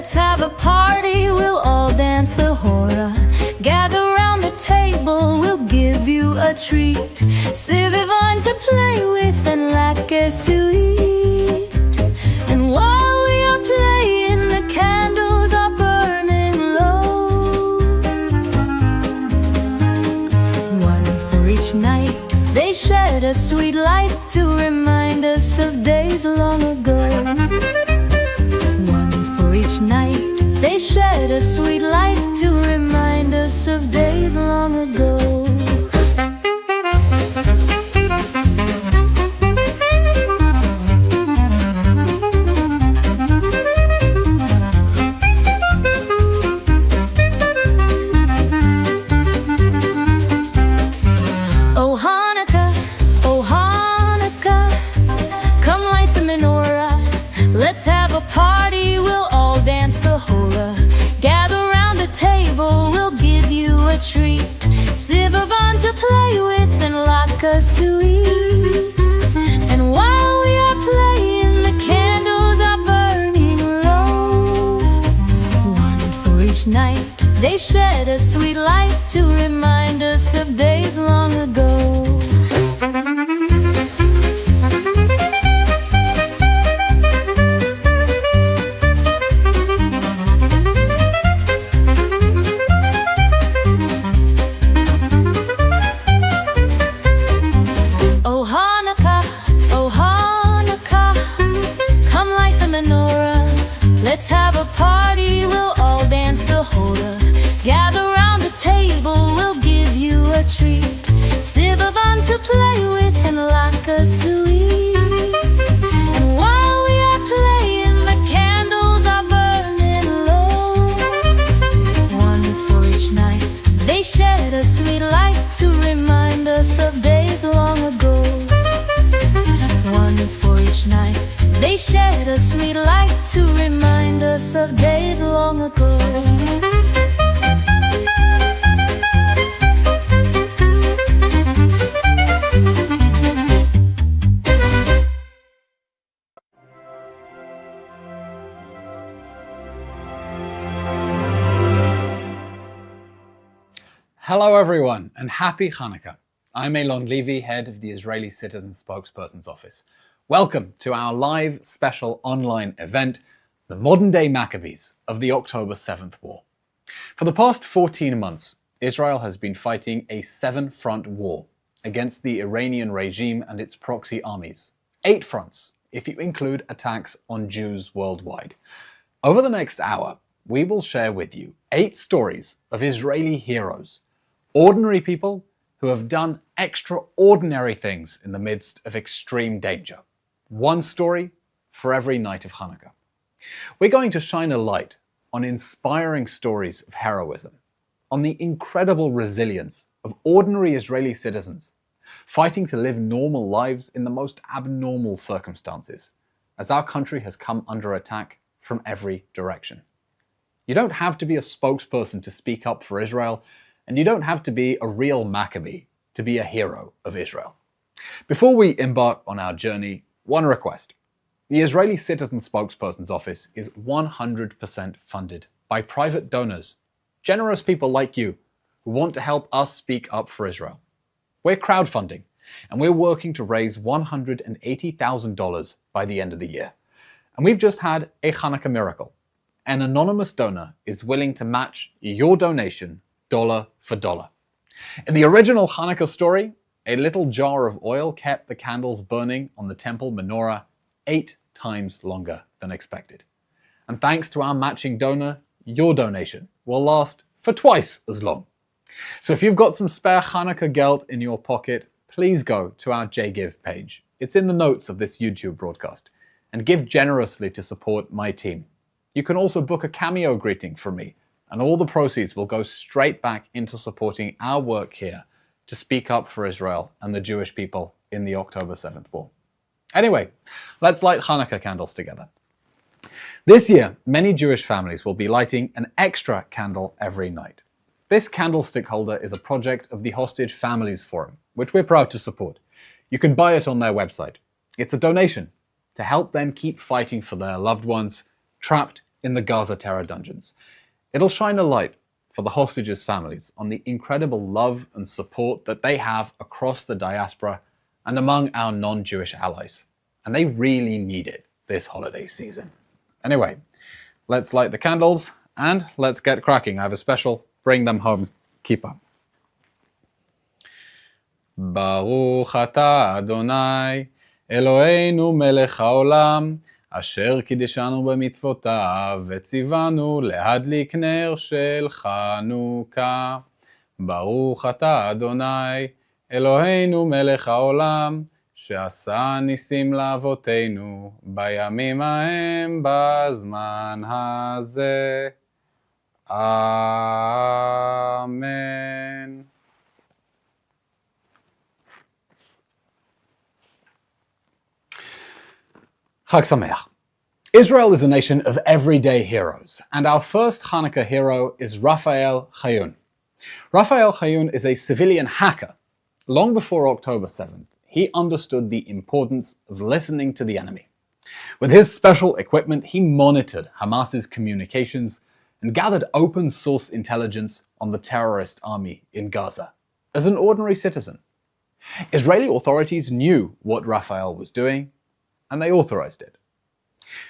Let's have a party, we'll all dance the hora. Gather round the table, we'll give you a treat. Sivivon to play with and latkes to eat. And while we are playing, the candles are burning low. One for each night, they shed a sweet light to remind us of days long ago. One for each night, they shed a sweet light to remind us of days long ago. Let's have a party, we'll all dance the hora. Gather round the table, we'll give you a treat. Sivavon to play with and latkes to eat. And while we are playing, the candles are burning low. One for each night, they shed a sweet light to remind us of days long ago. Let's have a party, we'll all dance the hora. Gather round the table, we'll give you a treat. Sivavon to play with and latkes to eat. And while we are playing, the candles are burning low. One for each night, they shed a sweet light to remind us of days long ago. One for each night, they shed a sweet light to remind us of days long ago. Hello everyone, and happy Hanukkah. I'm Eylon Levy, head of the Israeli Citizen Spokesperson's Office. Welcome to our live special online event, the modern-day Maccabees of the October 7th War. For the past 14 months, Israel has been fighting a 7-front war against the Iranian regime and its proxy armies. 8 fronts, if you include attacks on Jews worldwide. Over the next hour, we will share with you 8 stories of Israeli heroes, ordinary people who have done extraordinary things in the midst of extreme danger. One story for every night of Hanukkah. We're going to shine a light on inspiring stories of heroism, on the incredible resilience of ordinary Israeli citizens fighting to live normal lives in the most abnormal circumstances, as our country has come under attack from every direction. You don't have to be a spokesperson to speak up for Israel, and you don't have to be a real Maccabee to be a hero of Israel. Before we embark on our journey, one request. The Israeli Citizen Spokesperson's Office is 100% funded by private donors, generous people like you who want to help us speak up for Israel. We're crowdfunding, and we're working to raise $180,000 by the end of the year. And we've just had a Hanukkah miracle. An anonymous donor is willing to match your donation dollar for dollar. In the original Hanukkah story, a little jar of oil kept the candles burning on the temple menorah 8 times longer than expected. And thanks to our matching donor, your donation will last for twice as long. So if you've got some spare Hanukkah gelt in your pocket, please go to our JGive page. It's in the notes of this YouTube broadcast, and give generously to support my team. You can also book a cameo greeting from me, and all the proceeds will go straight back into supporting our work here to speak up for Israel and the Jewish people in the October 7th War. Anyway, let's light Hanukkah candles together. This year, many Jewish families will be lighting an extra candle every night. This candlestick holder is a project of the Hostage Families Forum, which we're proud to support. You can buy it on their website. It's a donation to help them keep fighting for their loved ones trapped in the Gaza terror dungeons. It'll shine a light for the hostages' families on the incredible love and support that they have across the diaspora and among our non-Jewish allies. And they really need it this holiday season. Anyway, let's light the candles and let's get cracking. I have a special Bring Them Home kippah. Baruch atah Adonai, Eloheinu melech haolam, אשר קידשנו במצוותיו וציוונו להדליק נר של חנוכה. ברוך אתה אדוני, אלוהינו מלך העולם, שעשה ניסים לאבותינו בימים ההם בזמן הזה. אמן. Chag Sameach. Israel is a nation of everyday heroes, and our first Hanukkah hero is Rafael Hayun. Rafael Hayun is a civilian hacker. Long before October 7th, he understood the importance of listening to the enemy. With his special equipment, he monitored Hamas's communications and gathered open source intelligence on the terrorist army in Gaza as an ordinary citizen. Israeli authorities knew what Rafael was doing, and they authorized it.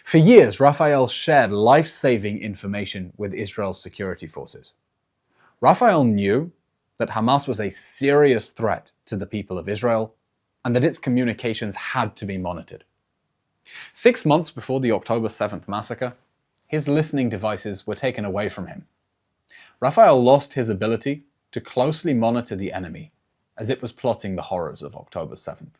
For years, Rafael shared life-saving information with Israel's security forces. Rafael knew that Hamas was a serious threat to the people of Israel and that its communications had to be monitored. 6 months before the October 7th massacre, his listening devices were taken away from him. Rafael lost his ability to closely monitor the enemy as it was plotting the horrors of October 7th.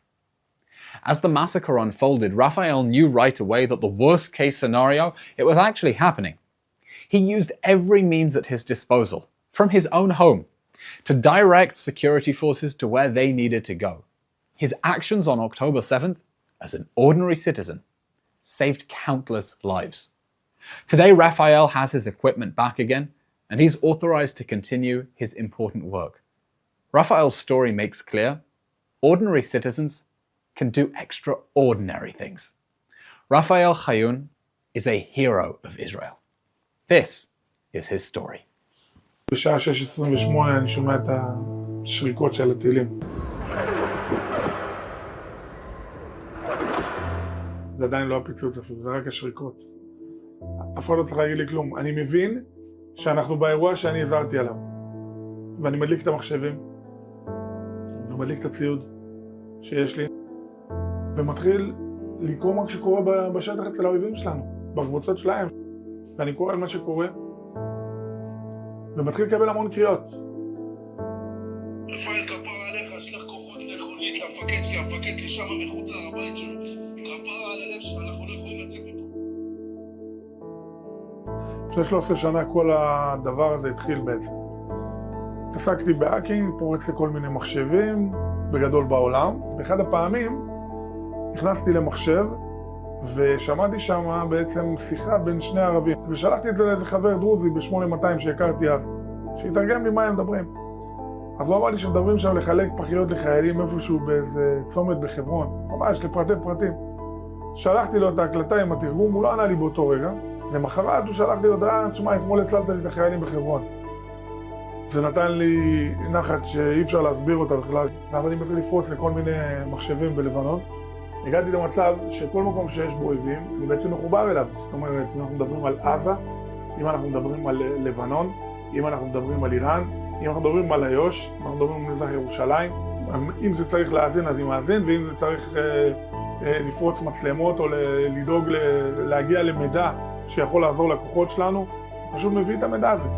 As the massacre unfolded, Rafael knew right away that the worst-case scenario, it was actually happening. He used every means at his disposal, from his own home, to direct security forces to where they needed to go. His actions on October 7th, as an ordinary citizen, saved countless lives. Today, Rafael has his equipment back again, and he's authorized to continue his important work. Rafael's story makes clear, ordinary citizens can do extraordinary things. Rafael Hayun is a hero of Israel. This is his story. בשעה 6:28 אני שומע את השריקות של הטילים. זה עדיין לא הפיצוץ אפילו, זה רק השריקות. אף אחד לא צריך להגיד לי כלום. אני מבין שאנחנו באירוע שאני עזרתי עליו. ואני מדליק את המחשבים, ומדליק את הציוד שיש לי, ומתחיל לקרוא מה שקורה בשטח אצל האויבים שלנו, בקבוצות שלהם. ואני קורא על מה שקורה, ומתחיל לקבל המון קריאות. רפאל, כפרה עליך, שלח כוחות לחולית למפקד שלי, המפקד שלי שם מחוץ לבית שלו. כפרה על הלב שלך, אנחנו לא יכולים לצאת מפה. לפני 13 שנה כל הדבר הזה התחיל בעצם. התעסקתי בהאקינג, פורץ לכל מיני מחשבים, בגדול בעולם. באחד הפעמים נכנסתי למחשב, ושמעתי שם בעצם שיחה בין שני ערבים. ושלחתי את זה לאיזה חבר דרוזי ב-8200 שהכרתי אז, שהתרגם לי מה הם מדברים. אז הוא אמר לי שמדברים שם לחלק פחיות לחיילים איפשהו באיזה צומת בחברון, ממש לפרטי פרטים. שלחתי לו את ההקלטה עם התרגום, הוא לא ענה לי באותו רגע. למחרת הוא שלח לי הודעה, תשמע, אתמול הצלת לי את החיילים בחברון. זה נתן לי נחת שאי אפשר להסביר אותה בכלל. ואז אני מתחיל לפרוץ לכל מיני מחשבים בלבנון. הגעתי למצב שכל מקום שיש בו אויבים, אני בעצם מחובר אליו. זאת אומרת, אם אנחנו מדברים על עזה, אם אנחנו מדברים על לבנון, אם אנחנו מדברים על איראן, אם אנחנו מדברים על איו"ש, אם אנחנו מדברים על מזרח ירושלים, אם זה צריך להאזין אז אני מאזין, ואם זה צריך לפרוץ מצלמות או לדאוג להגיע למידע שיכול לעזור לכוחות שלנו, פשוט מביא את המידע הזה.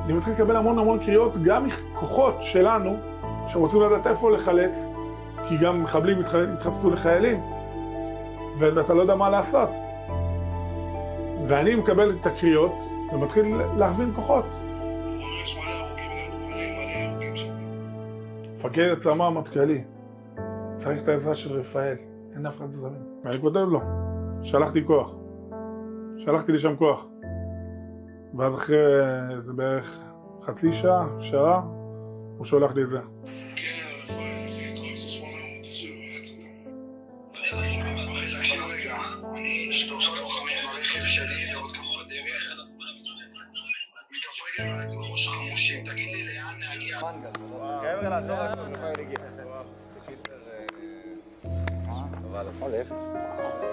אני מתחיל לקבל המון קריאות, גם מכוחות שלנו, שרוצים לדעת איפה לחלץ, כי גם מחבלים התחפשו לחיילים, ואתה לא יודע מה לעשות. ואני מקבל את הקריאות, ומתחיל להכווין כוחות. יש מלא הרוגים שם. מפקד הצמ"ה המטכ"לי, צריך את העזרה של רפאל, אין אף אחד זמין. ואני כותב לו, שלחתי כוח. שלחתי לי שם כוח. ואז אחרי זה בערך חצי שעה, הוא שולח לי את זה. כן, רפאל, אחי, כל זה 800 שלו, הרץ אותם. אני הולך.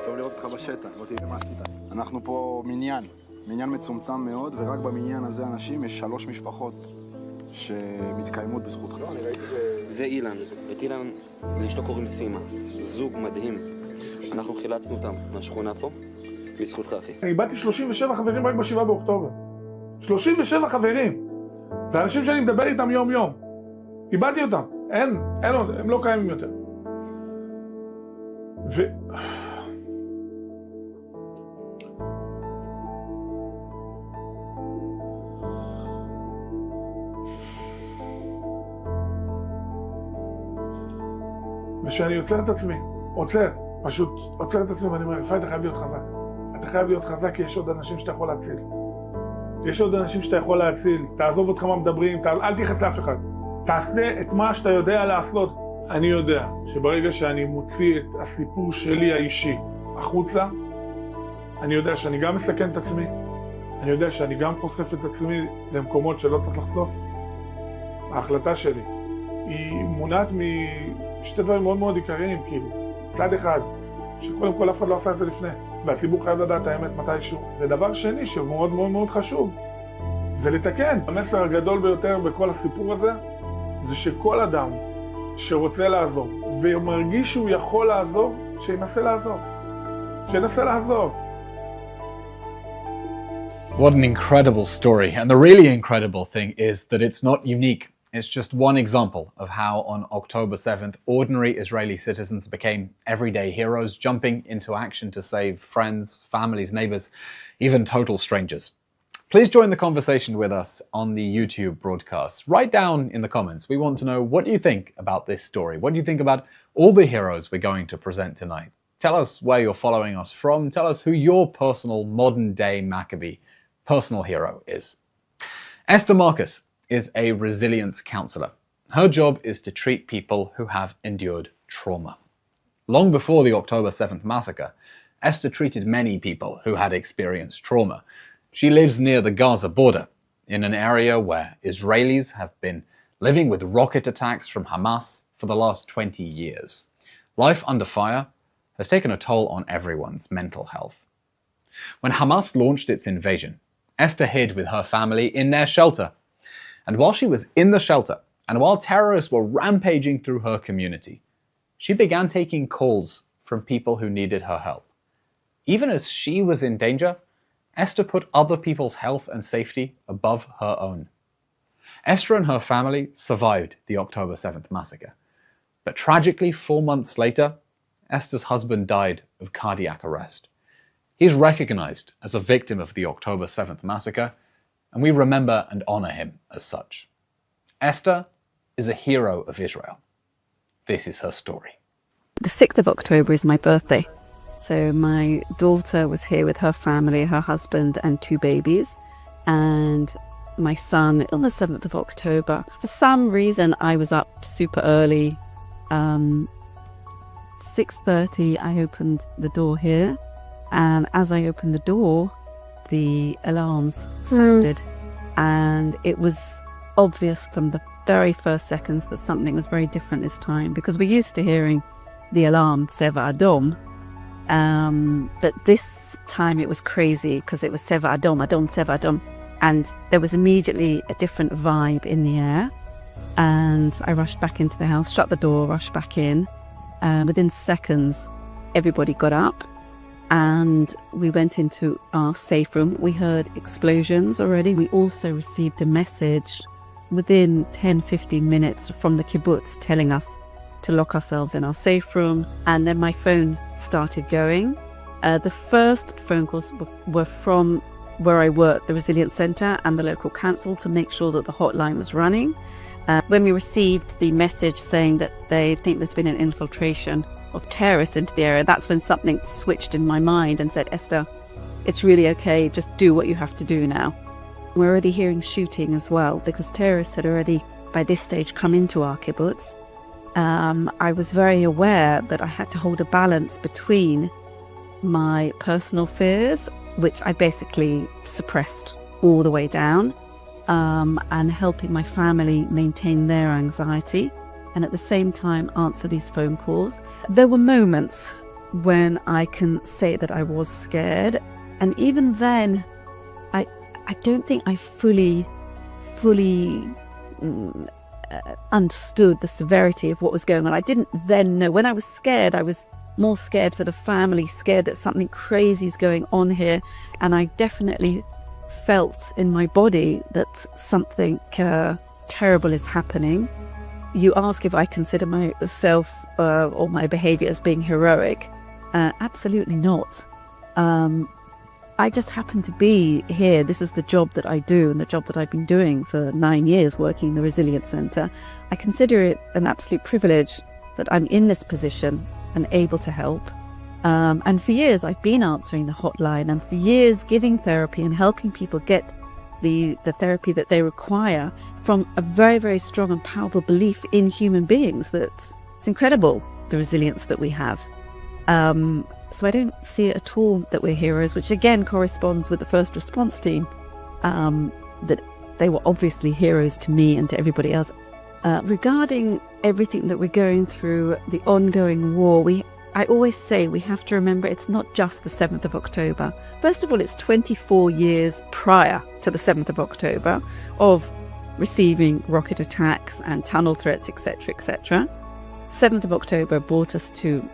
טוב לראות אותך בשטח, בוא תראה מה עשית. אנחנו פה מניין מצומצם מאוד, ורק במניין הזה אנשים יש 3 משפחות שמתקיימות בזכותך. זה אילן. את אילן לאשתו קוראים סימה. זוג מדהים. אנחנו חילצנו אותם מהשכונה פה, בזכותך אחי. אני איבדתי 37 חברים רק ב7 באוקטובר. 37 חברים! זה אנשים שאני מדבר איתם יום יום. איבדתי אותם. אין עוד, הם לא קיימים יותר. ושאני עוצר את עצמי, פשוט עוצר את עצמי ואני אומר, רפאי, אתה חייב להיות חזק. אתה חייב להיות חזק כי יש עוד אנשים שאתה יכול להציל. יש עוד אנשים שאתה יכול להציל. תעזוב אותך מה מדברים, אל תיחס לאף אחד. תעשה את מה שאתה יודע לעשות. אני יודע שברגע שאני מוציא את הסיפור שלי האישי החוצה, אני יודע שאני גם מסכן את עצמי, אני יודע שאני גם חושף את עצמי למקומות שלא צריך לחשוף. ההחלטה שלי היא מונעת משתי דברים מאוד מאוד עיקריים, כאילו, צד אחד, שקודם כל אף אחד לא עשה את זה לפני, והציבור חייב לדעת האמת מתישהו. ודבר שני שמאוד מאוד מאוד חשוב, זה לתקן. המסר הגדול ביותר בכל הסיפור הזה, זה שכל אדם שרוצה לעזור, ומרגיש שהוא יכול לעזור, שינסה לעזור. What an incredible story. And the really incredible thing is that it's not unique. It's just one example of how on October 7th, ordinary Israeli citizens became everyday heroes, jumping into action to save friends, families, neighbors, even total strangers. Please join the conversation with us on the YouTube broadcast. Write down in the comments. We want to know, what do you think about this story? What do you think about all the heroes we're going to present tonight? Tell us where you're following us from. Tell us who your personal modern-day Maccabee personal hero is. Esther Marcus is a resilience counselor. Her job is to treat people who have endured trauma. Long before the October 7th massacre, Esther treated many people who had experienced trauma. She lives near the Gaza border, in an area where Israelis have been living with rocket attacks from Hamas for the last 20 years. Life under fire has taken a toll on everyone's mental health. When Hamas launched its invasion, Esther hid with her family in their shelter. And while she was in the shelter, and while terrorists were rampaging through her community, she began taking calls from people who needed her help. Even as she was in danger, Esther put other people's health and safety above her own. Esther and her family survived the October 7th massacre. But tragically, 4 months later, Esther's husband died of cardiac arrest. He's recognized as a victim of the October 7th massacre, and we remember and honor him as such. Esther is a hero of Israel. This is her story. The 6th of October is my birthday. So my daughter was here with her family, her husband and 2 babies, and my son on the 7th of October. For some reason, I was up super early. 6:30, I opened the door here, and as I opened the door, the alarms sounded, and it was obvious from the very first seconds that something was very different this time, because we're used to hearing the alarm Seva Adom, but this time it was crazy because it was Seva Adom, Adom, Seva Adom, and there was immediately a different vibe in the air. And I rushed back into the house, shut the door, rushed back in. Within seconds, everybody got up and we went into our safe room. We heard explosions already. We also received a message within 10-15 minutes from the kibbutz telling us to lock ourselves in our safe room. And then my phone started going. The first phone calls were from where I work, the Resilience Centre and the local council, to make sure that the hotline was running. When we received the message saying that they think there's been an infiltration of terrorists into the area, that's when something switched in my mind and said, Esther, it's really okay, just do what you have to do now. We're already hearing shooting as well, because terrorists had already, by this stage, come into our kibbutz. I was very aware that I had to hold a balance between my personal fears, which I basically suppressed all the way down, and helping my family maintain their anxiety, and at the same time answer these phone calls. There were moments when I can say that I was scared, and even then I don't think I fully understood the severity of what was going on. I didn't then know. When I was scared, I was more scared for the family, scared that something crazy is going on here, and I definitely felt in my body that something terrible is happening. You ask if I consider myself or my behavior as being heroic. Absolutely not. I just happen to be here. This is the job that I do, and the job that I've been doing for 9 years, working in the Resilience Centre. I consider it an absolute privilege that I'm in this position and able to help. And for years I've been answering the hotline, and for years giving therapy and helping people get the therapy that they require from a very, very strong and powerful belief in human beings that it's incredible, the resilience that we have. So I don't see it at all that we're heroes, which again corresponds with the first response team, that they were obviously heroes to me and to everybody else. Regarding everything that we're going through, the ongoing war, I always say we have to remember it's not just the 7th of October. First of all, it's 24 years prior to the 7th of October of receiving rocket attacks and tunnel threats, etc., etc. 7th of October brought us to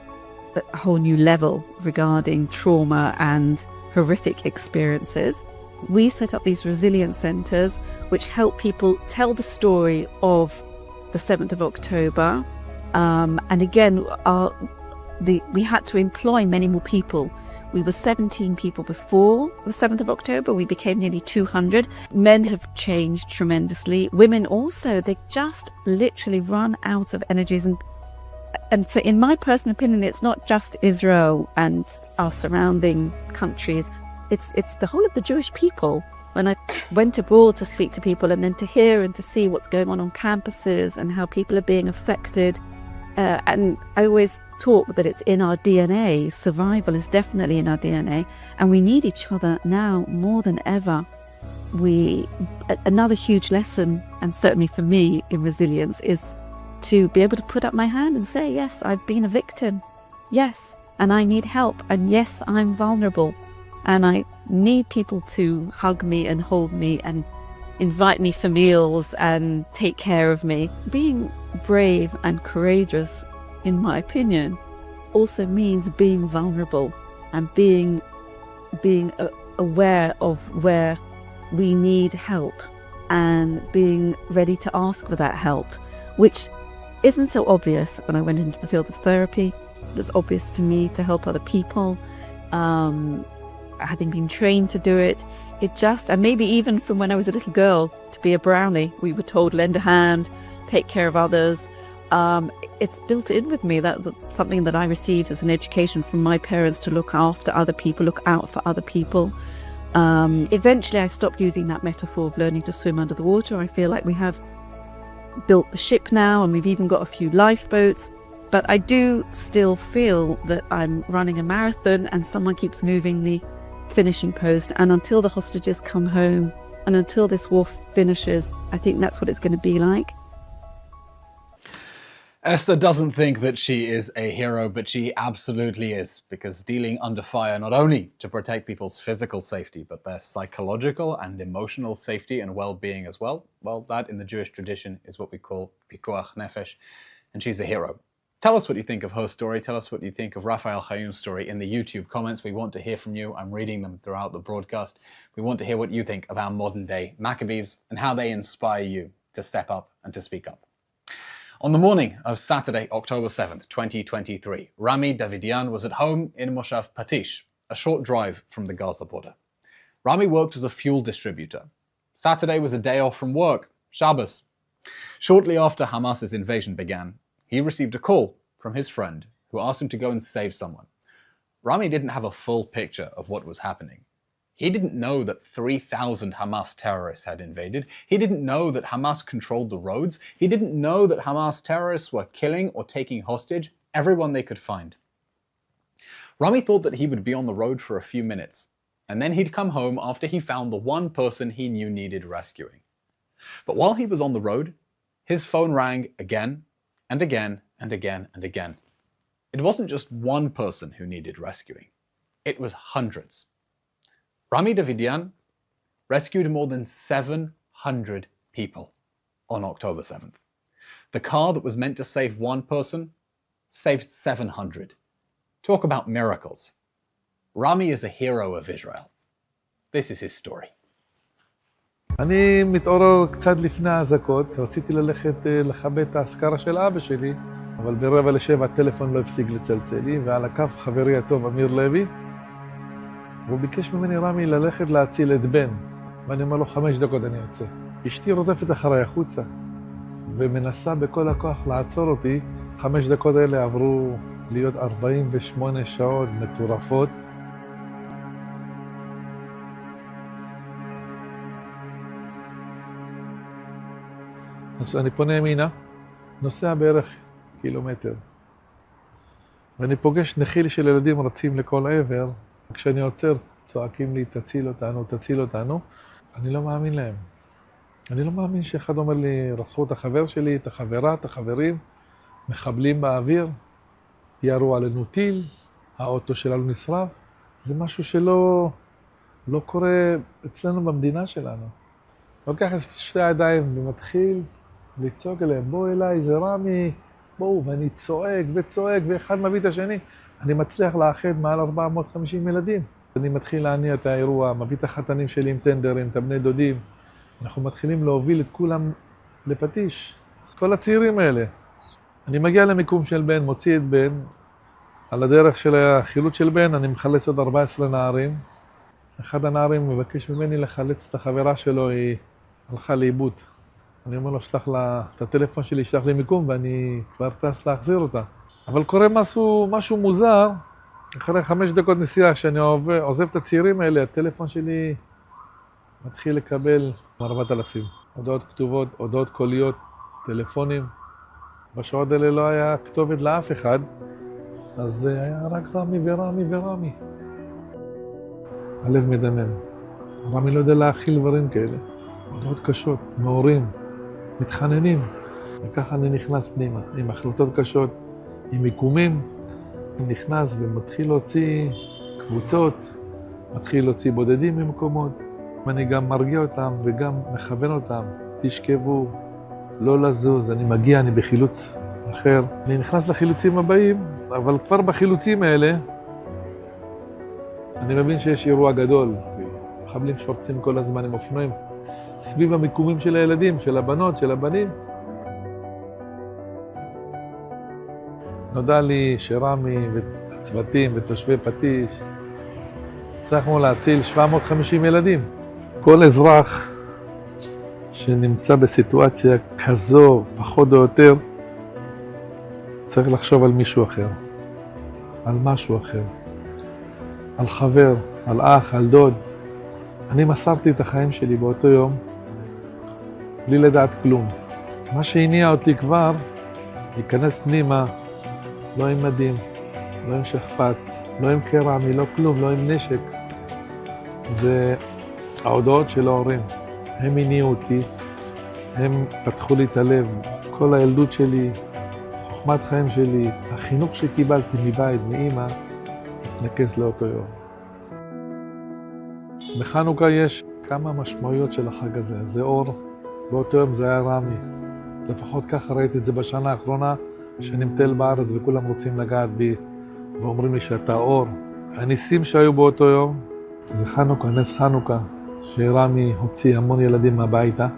a whole new level regarding trauma and horrific experiences. We set up these resilience centres which help people tell the story of the 7th of October. And again, we had to employ many more people. We were 17 people before the 7th of October. We became nearly 200. Men have changed tremendously. Women also, they just literally run out of energies. And in my personal opinion, it's not just Israel and our surrounding countries. It's the whole of the Jewish people. When I went abroad to speak to people and then to hear and to see what's going on campuses and how people are being affected. And I always talk that it's in our DNA. Survival is definitely in our DNA. And we need each other now more than ever. Another huge lesson, and certainly for me in resilience, is to be able to put up my hand and say, yes, I've been a victim. Yes, and I need help. And yes, I'm vulnerable. And I need people to hug me and hold me and invite me for meals and take care of me. Being brave and courageous, in my opinion, also means being vulnerable and being aware of where we need help and being ready to ask for that help, which isn't so obvious when I went into the field of therapy. It was obvious to me to help other people. Having been trained to do it, and maybe even from when I was a little girl, to be a brownie, we were told lend a hand, take care of others. It's built in with me. That's something that I received as an education from my parents, to look after other people, look out for other people. Eventually I stopped using that metaphor of learning to swim under the water. I feel like we have built the ship now, and we've even got a few lifeboats. But I do still feel that I'm running a marathon and someone keeps moving the finishing post. And until the hostages come home and until this war finishes, I think that's what it's going to be like. Esther doesn't think that she is a hero, but she absolutely is, because dealing under fire not only to protect people's physical safety, but their psychological and emotional safety and well-being as well, that in the Jewish tradition is what we call pikuach nefesh, and she's a hero. Tell us what you think of her story. Tell us what you think of Rafael Hayun's story in the YouTube comments. We want to hear from you. I'm reading them throughout the broadcast. We want to hear what you think of our modern day Maccabees and how they inspire you to step up and to speak up. On the morning of Saturday, October 7th, 2023, Rami Davidian was at home in Moshav Patish, a short drive from the Gaza border. Rami worked as a fuel distributor. Saturday was a day off from work, Shabbos. Shortly after Hamas's invasion began, he received a call from his friend who asked him to go and save someone. Rami didn't have a full picture of what was happening. He didn't know that 3,000 Hamas terrorists had invaded. He didn't know that Hamas controlled the roads. He didn't know that Hamas terrorists were killing or taking hostage everyone they could find. Rami thought that he would be on the road for a few minutes, and then he'd come home after he found the one person he knew needed rescuing. But while he was on the road, his phone rang again and again and again and again. It wasn't just one person who needed rescuing. It was hundreds. Rami Davidian rescued more than 700 people on October 7th. The car that was meant to save one person saved 700. Talk about miracles. Rami is a hero of Israel. This is his story. אני מתעורר קצת לפני האזעקות, רציתי ללכת לכבד את האזכרה של אבא שלי, אבל ב6:45 הטלפון לא הפסיק לצלצל לי, ועל הקו חברי הטוב אמיר לוי, והוא ביקש ממני רמי ללכת להציל את בן, ואני אומר לו 5 דקות אני יוצא. אשתי רודפת אחריי החוצה, ומנסה בכל הכוח לעצור אותי. 5 דקות האלה עברו להיות 48 שעות מטורפות. אז אני פונה ימינה, נוסע בערך קילומטר, ואני פוגש נחיל של ילדים רצים לכל עבר. כשאני עוצר צועקים לי תציל אותנו, תציל אותנו. אני לא מאמין להם. אני לא מאמין שאחד אומר לי רצחו את החבר שלי, את החברה, את החברים, מחבלים באוויר, ירו עלינו טיל, האוטו שלנו נשרף. זה משהו שלא קורה אצלנו במדינה שלנו. לוקח את שתי הידיים ומתחיל לצעוק אליהם, בוא אליי, זה רמי, בואו, ואני צועק וצועק, ואחד מביא את השני. אני מצליח לאחד מעל 450 ילדים. אני מתחיל להניע את האירוע, מביא את החתנים שלי עם טנדרים, את הבני דודים. אנחנו מתחילים להוביל את כולם לפטיש, כל הצעירים האלה. אני מגיע למיקום של בן, מוציא את בן. על הדרך של החילוץ של בן, אני מחלץ עוד 14 נערים. אחד הנערים מבקש ממני לחלץ את החברה שלו, היא הלכה לאיבוד. אני אומר לו, שלח לה את הטלפון שלי, שלח לי מיקום, ואני כבר טס להחזיר אותה. אבל קורה משהו מוזר, אחרי 5 דקות נסיעה, כשאני עוזב את הצעירים האלה, הטלפון שלי מתחיל לקבל 4,000. הודעות כתובות, הודעות קוליות, טלפונים. בשעות האלה לא היה כתובת לאף אחד, אז זה היה רק רמי ורמי ורמי. הלב מדמם. רמי לא יודע להכיל דברים כאלה. הודעות קשות, מהורים, מתחננים. וככה אני נכנס פנימה, עם החלטות קשות, עם מיקומים. אני נכנס ומתחיל להוציא קבוצות, מתחיל להוציא בודדים ממקומות. אני גם מרגיע אותם וגם מכוון אותם. תשכבו, לא לזוז, אני מגיע, אני בחילוץ אחר. אני נכנס לחילוצים הבאים, אבל כבר בחילוצים האלה, אני מבין שיש אירוע גדול. מחבלים שורצים כל הזמן עם אופנועים. סביב המיקומים של הילדים, של הבנות, של הבנים. נודע לי שרמי והצוותים ותושבי פטיש הצלחנו להציל 750 ילדים. כל אזרח שנמצא בסיטואציה כזו, פחות או יותר, צריך לחשוב על מישהו אחר, על משהו אחר, על חבר, על אח, על דוד. אני מסרתי את החיים שלי באותו יום, בלי לדעת כלום. מה שהניע אותי כבר, להיכנס פנימה, לא עם מדים, לא עם שכפ"ץ, לא עם קרמי, לא כלום, לא עם נשק. זה ההודעות של ההורים. הם הניעו אותי, הם פתחו לי את הלב. כל הילדות שלי, חוכמת חיים שלי, החינוך שקיבלתי מבית, מאמא, התנקז לאותו יום. בחנוכה יש כמה משמעויות של החג הזה. זה אור, באותו יום זה היה רמי. לפחות ככה ראיתי את זה בשנה האחרונה, שאני מטייל בארץ וכולם רוצים לגעת בי, ואומרים לי שאתה אור. הניסים שהיו באותו יום, זה חנוכה, נס חנוכה, שרמי הוציא המון ילדים מהביתה.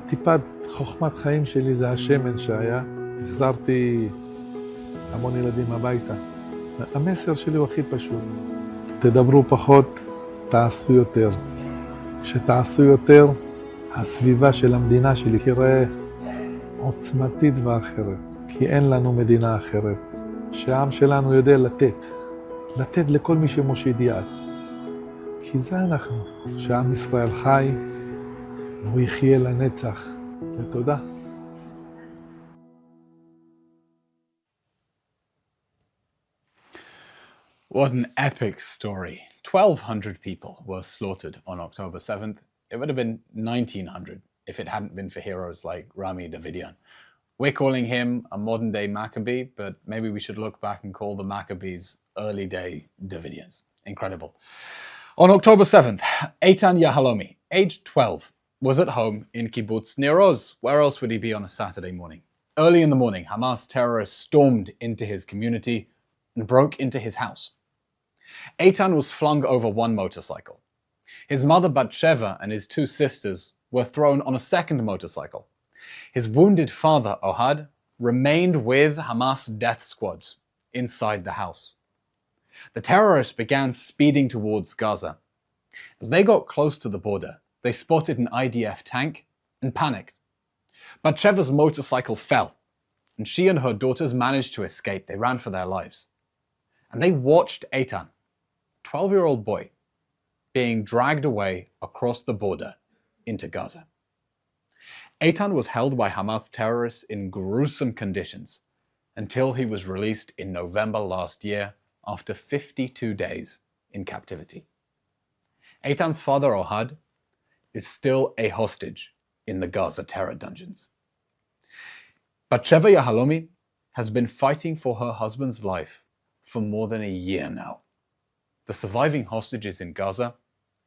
טיפת חוכמת חיים שלי זה השמן שהיה. החזרתי המון ילדים הביתה. המסר שלי הוא הכי פשוט. תדברו פחות, תעשו יותר. כשתעשו יותר, הסביבה של המדינה שלי תראה עוצמתית ואחרת. כי אין לנו מדינה אחרת. שהעם שלנו יודע לתת לכל מי שמושיט יד. כי זה אנחנו, שעם ישראל חי, והוא יחיה לנצח. ותודה. What an epic story. 1,200 people were slaughtered on October 7th. It would have been 1,900 if it hadn't been for heroes like Rami Davidian. We're calling him a modern-day Maccabee, but maybe we should look back and call the Maccabees early-day Davidians. Incredible. On October 7th, Eylon Yahalomi, aged 12, was at home in Kibbutz Nir Oz. Where else would he be on a Saturday morning? Early in the morning, Hamas terrorists stormed into his community and broke into his house. Eylon was flung over one motorcycle. His mother Bat-Sheva and his two sisters were thrown on a second motorcycle. His wounded father, Ohad, remained with Hamas death squads inside the house. The terrorists began speeding towards Gaza. As they got close to the border, they spotted an IDF tank and panicked. Bat-Sheva's motorcycle fell, and she and her daughters managed to escape. They ran for their lives. And they watched Eylon, a 12-year-old boy, being dragged away across the border into Gaza. Eylon was held by Hamas terrorists in gruesome conditions until he was released in November last year after 52 days in captivity. Eylon's father, Ohad, is still a hostage in the Gaza terror dungeons. Bat-Sheva Yahalomi has been fighting for her husband's life for more than a year now. The surviving hostages in Gaza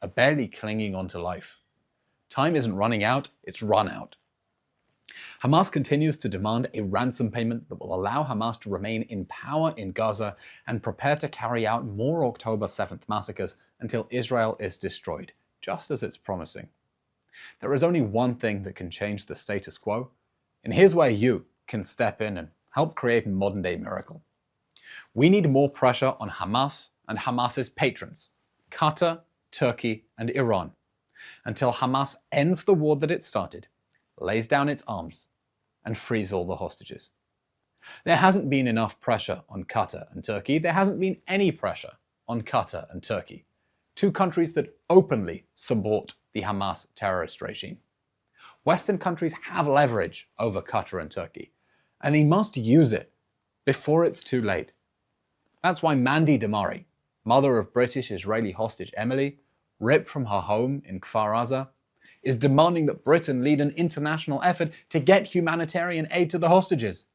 are barely clinging on to life. Time isn't running out, it's run out. Hamas continues to demand a ransom payment that will allow Hamas to remain in power in Gaza and prepare to carry out more October 7th massacres until Israel is destroyed, just as it's promising. There is only one thing that can change the status quo, and here's where you can step in and help create a modern-day miracle. We need more pressure on Hamas and Hamas's patrons, Qatar, Turkey, and Iran, until Hamas ends the war that it started, lays down its arms, and frees all the hostages. There hasn't been enough pressure on Qatar and Turkey. There hasn't been any pressure on Qatar and Turkey, two countries that openly support the Hamas terrorist regime. Western countries have leverage over Qatar and Turkey, and they must use it before it's too late. That's why Mandy Damari, mother of British-Israeli hostage Emily, ripped from her home in Kfar Aza, is demanding that Britain lead an international effort to get humanitarian aid to the hostages.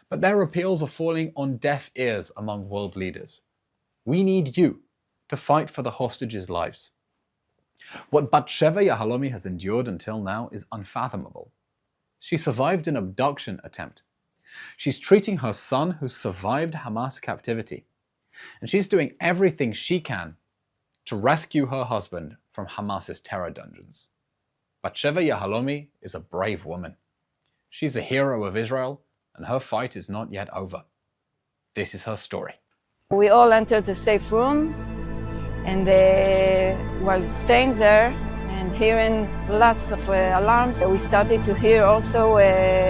But their appeals are falling on deaf ears among world leaders. We need you to fight for the hostages' lives. What Bat-Sheva Yahalomi has endured until now is unfathomable. She survived an abduction attempt. She's treating her son who survived Hamas captivity. And she's doing everything she can to rescue her husband from Hamas's terror dungeons. Bat-Sheva Yahalomi is a brave woman. She's a hero of Israel, and her fight is not yet over. This is her story. We all entered a safe room, and while staying there and hearing lots of alarms, we started to hear also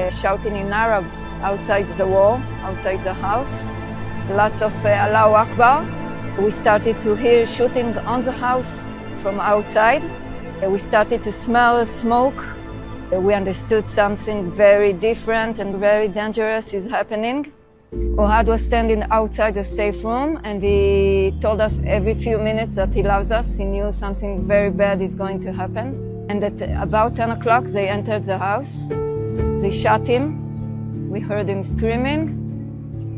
shouting in Arab outside the wall, outside the house. Lots of Allahu Akbar. We started to hear shooting on the house from outside. We started to smell smoke. We understood something very different and very dangerous is happening. Ohad was standing outside the safe room, and he told us every few minutes that he loves us. He knew something very bad is going to happen. And at about 10 o'clock, they entered the house. They shot him. We heard him screaming.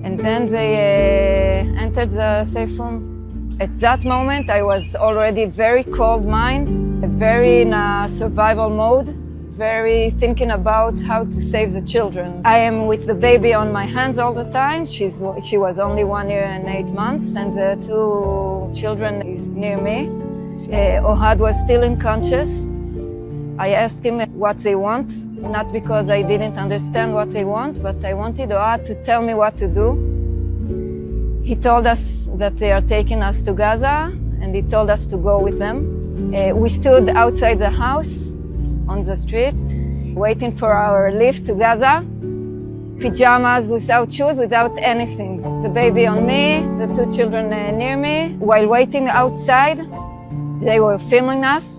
And then they entered the safe room. At that moment, I was already very cold mind, very in a survival mode, very thinking about how to save the children. I am with the baby on my hands all the time. She was only 1 year and 8 months, and the two children is near me. Ohad was still unconscious. I asked him what they want, not because I didn't understand what they want, but I wanted Ohad to tell me what to do. He told us that they are taking us to Gaza, and he told us to go with them. We stood outside the house on the street, waiting for our lift to Gaza. Pajamas, without shoes, without anything. The baby on me, the two children near me. While waiting outside, they were filming us.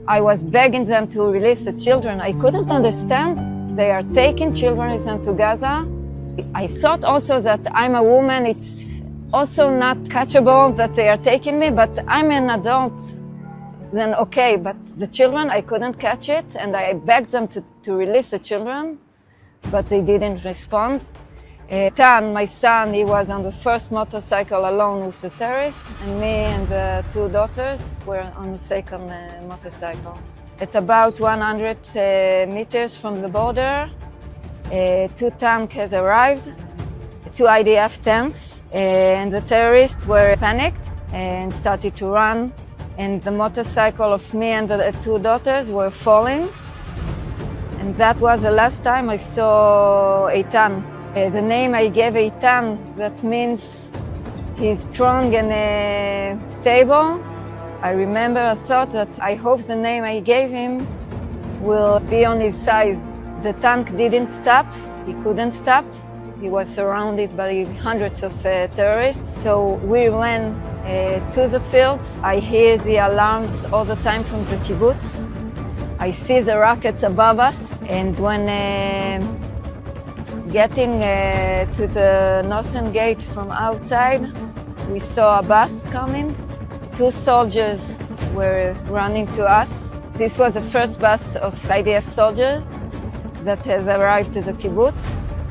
I was begging them to release the children. I couldn't understand. They are taking children with them to Gaza. I thought also that I'm a woman. It's also not catchable that they are taking me, but I'm an adult. Then okay, but the children, I couldn't catch it, and I begged them to release the children, but they didn't respond. Tan, my son, he was on the first motorcycle alone with the terrorist, and me and the two daughters were on the second motorcycle. At about 100 meters from the border, 2 tanks has arrived, 2 IDF tanks, and the terrorists were panicked and started to run, and the motorcycle of me and the 2 daughters were falling. And that was the last time I saw Eitan. The name I gave Eitan, that means he's strong and stable. I remember I thought that I hope the name I gave him will be on his side. The tank didn't stop, he couldn't stop. He was surrounded by hundreds of terrorists. So we ran to the fields. I hear the alarms all the time from the kibbutz. I see the rockets above us, and when getting to the northern gate from outside, we saw a bus coming. 2 soldiers were running to us. This was the first bus of IDF soldiers that has arrived to the kibbutz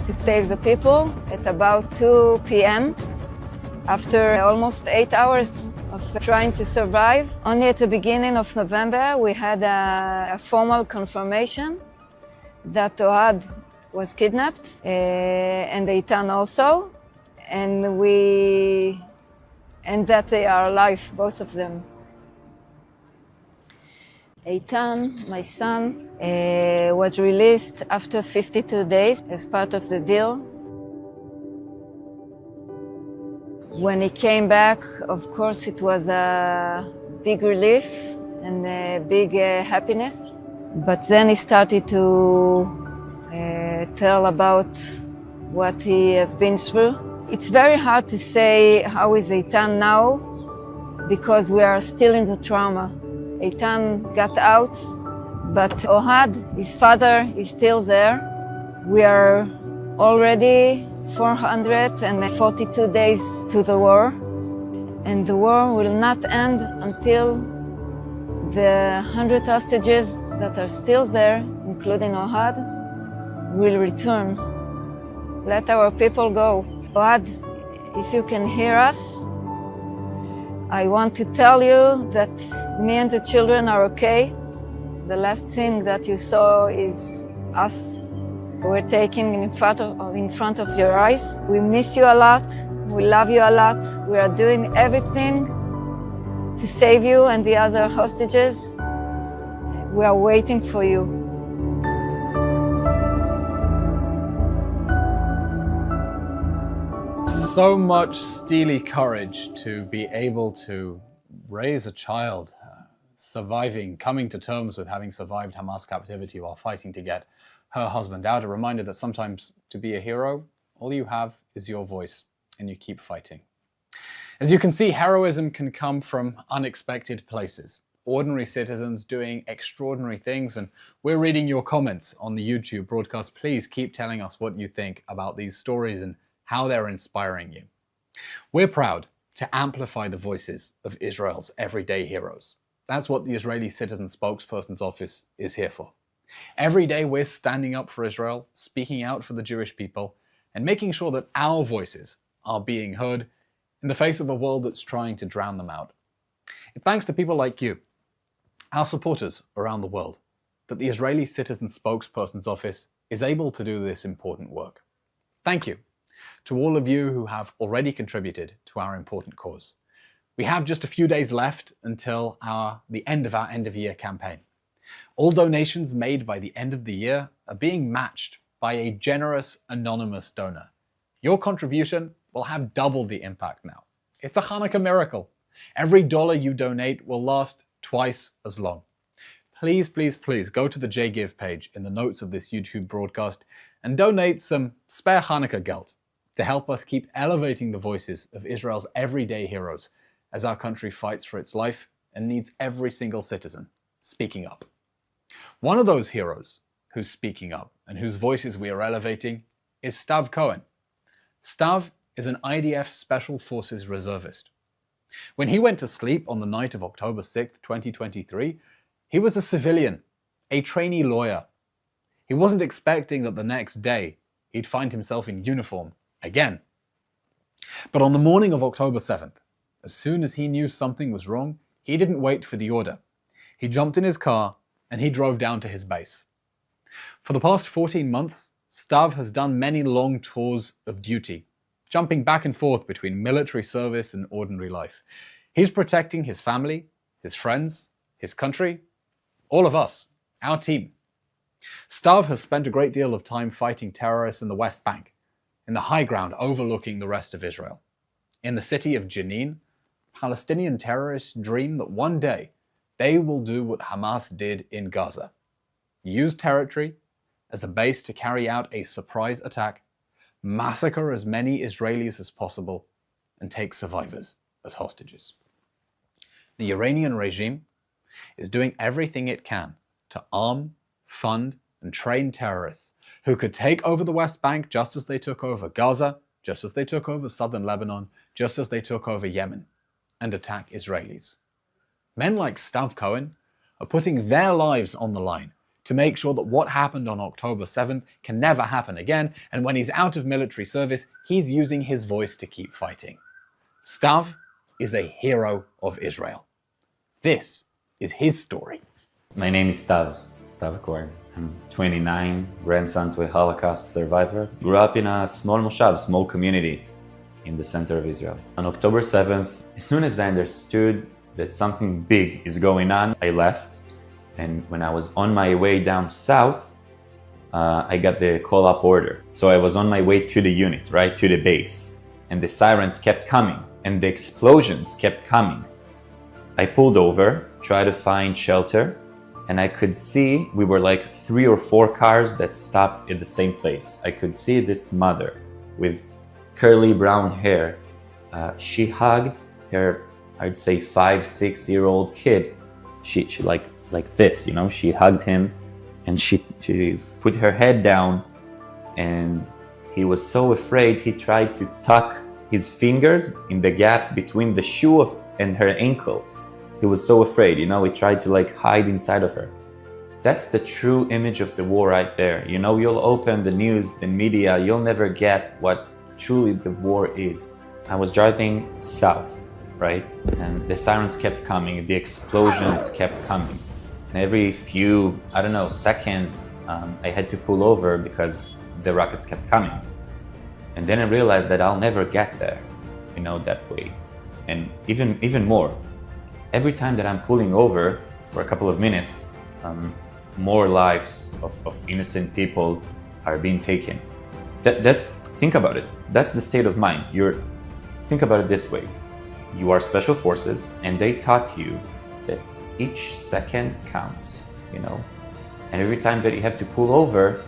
to save the people at about 2 p.m. After almost 8 hours of trying to survive. Only at the beginning of November, we had a formal confirmation that Ohad was kidnapped, and Eitan also, and that they are alive, both of them. Eitan, my son, was released after 52 days as part of the deal. When he came back, of course, it was a big relief and a big happiness. But then he started to tell about what he has been through. It's very hard to say how is Eitan now, because we are still in the trauma. Eitan got out, but Ohad, his father, is still there. We are already 442 days to the war, and the war will not end until the 100 hostages that are still there, including Ohad, will return. Let our people go. Ohad, if you can hear us, I want to tell you that me and the children are okay. The last thing that you saw is us. We're taking in front of your eyes. We miss you a lot. We love you a lot. We are doing everything to save you and the other hostages. We are waiting for you. So much steely courage to be able to raise a child, surviving, coming to terms with having survived Hamas captivity while fighting to get her husband out. A reminder that sometimes to be a hero, all you have is your voice, and you keep fighting. As you can see, heroism can come from unexpected places. Ordinary citizens doing extraordinary things, and we're reading your comments on the YouTube broadcast. Please keep telling us what you think about these stories and how they're inspiring you. We're proud to amplify the voices of Israel's everyday heroes. That's what the Israeli Citizen Spokesperson's Office is here for. Every day we're standing up for Israel, speaking out for the Jewish people, and making sure that our voices are being heard in the face of a world that's trying to drown them out. It's thanks to people like you, our supporters around the world, that the Israeli Citizen Spokesperson's Office is able to do this important work. Thank you to all of you who have already contributed to our important cause. We have just a few days left until the end of our end-of-year campaign. All donations made by the end of the year are being matched by a generous anonymous donor. Your contribution will have double the impact now. It's a Hanukkah miracle. Every dollar you donate will last twice as long. Please, please, please go to the JGive page in the notes of this YouTube broadcast and donate some spare Hanukkah geld to help us keep elevating the voices of Israel's everyday heroes as our country fights for its life and needs every single citizen speaking up. One of those heroes who's speaking up and whose voices we are elevating is Stav Cohen. Stav is an IDF Special Forces reservist. When he went to sleep on the night of October 6th, 2023, he was a civilian, a trainee lawyer. He wasn't expecting that the next day he'd find himself in uniform again. But on the morning of October 7th, as soon as he knew something was wrong, he didn't wait for the order. He jumped in his car and he drove down to his base. For the past 14 months, Stav has done many long tours of duty, jumping back and forth between military service and ordinary life. He's protecting his family, his friends, his country, all of us, our team. Stav has spent a great deal of time fighting terrorists in the West Bank, in the high ground overlooking the rest of Israel. In the city of Jenin, Palestinian terrorists dream that one day they will do what Hamas did in Gaza, use territory as a base to carry out a surprise attack, massacre as many Israelis as possible, and take survivors as hostages. The Iranian regime is doing everything it can to arm, fund, and train terrorists who could take over the West Bank just as they took over Gaza, just as they took over southern Lebanon, just as they took over Yemen, and attack Israelis. Men like Stav Cohen are putting their lives on the line to make sure that what happened on October 7th can never happen again, and when he's out of military service, he's using his voice to keep fighting. Stav is a hero of Israel. This is his story. My name is Stav Cohen. I'm 29, grandson to a Holocaust survivor. Grew up in a small moshav, small community in the center of Israel. On October 7th, as soon as I understood that something big is going on, I left. And when I was on my way down south, I got the call-up order. So I was on my way to the unit, right, to the base. And the sirens kept coming, and the explosions kept coming. I pulled over, tried to find shelter, and I could see we were like 3 or 4 cars that stopped at the same place. I could see this mother with curly brown hair. She hugged her, I'd say 5-6-year-old kid. She like this, you know, she hugged him and she put her head down, and he was so afraid he tried to tuck his fingers in the gap between the shoe and her ankle. He was so afraid, you know, he tried to like hide inside of her. That's the true image of the war right there. You know, you'll open the news, the media, you'll never get what truly the war is. I was driving south, right? And the sirens kept coming, the explosions kept coming. And every few, I don't know, seconds, I had to pull over because the rockets kept coming. And then I realized that I'll never get there, you know, that way. And even more, every time that I'm pulling over for a couple of minutes, more lives of innocent people are being taken. Think about it. That's the state of mind. Think about it this way. You are special forces, and they taught you that each second counts, you know? And every time that you have to pull over,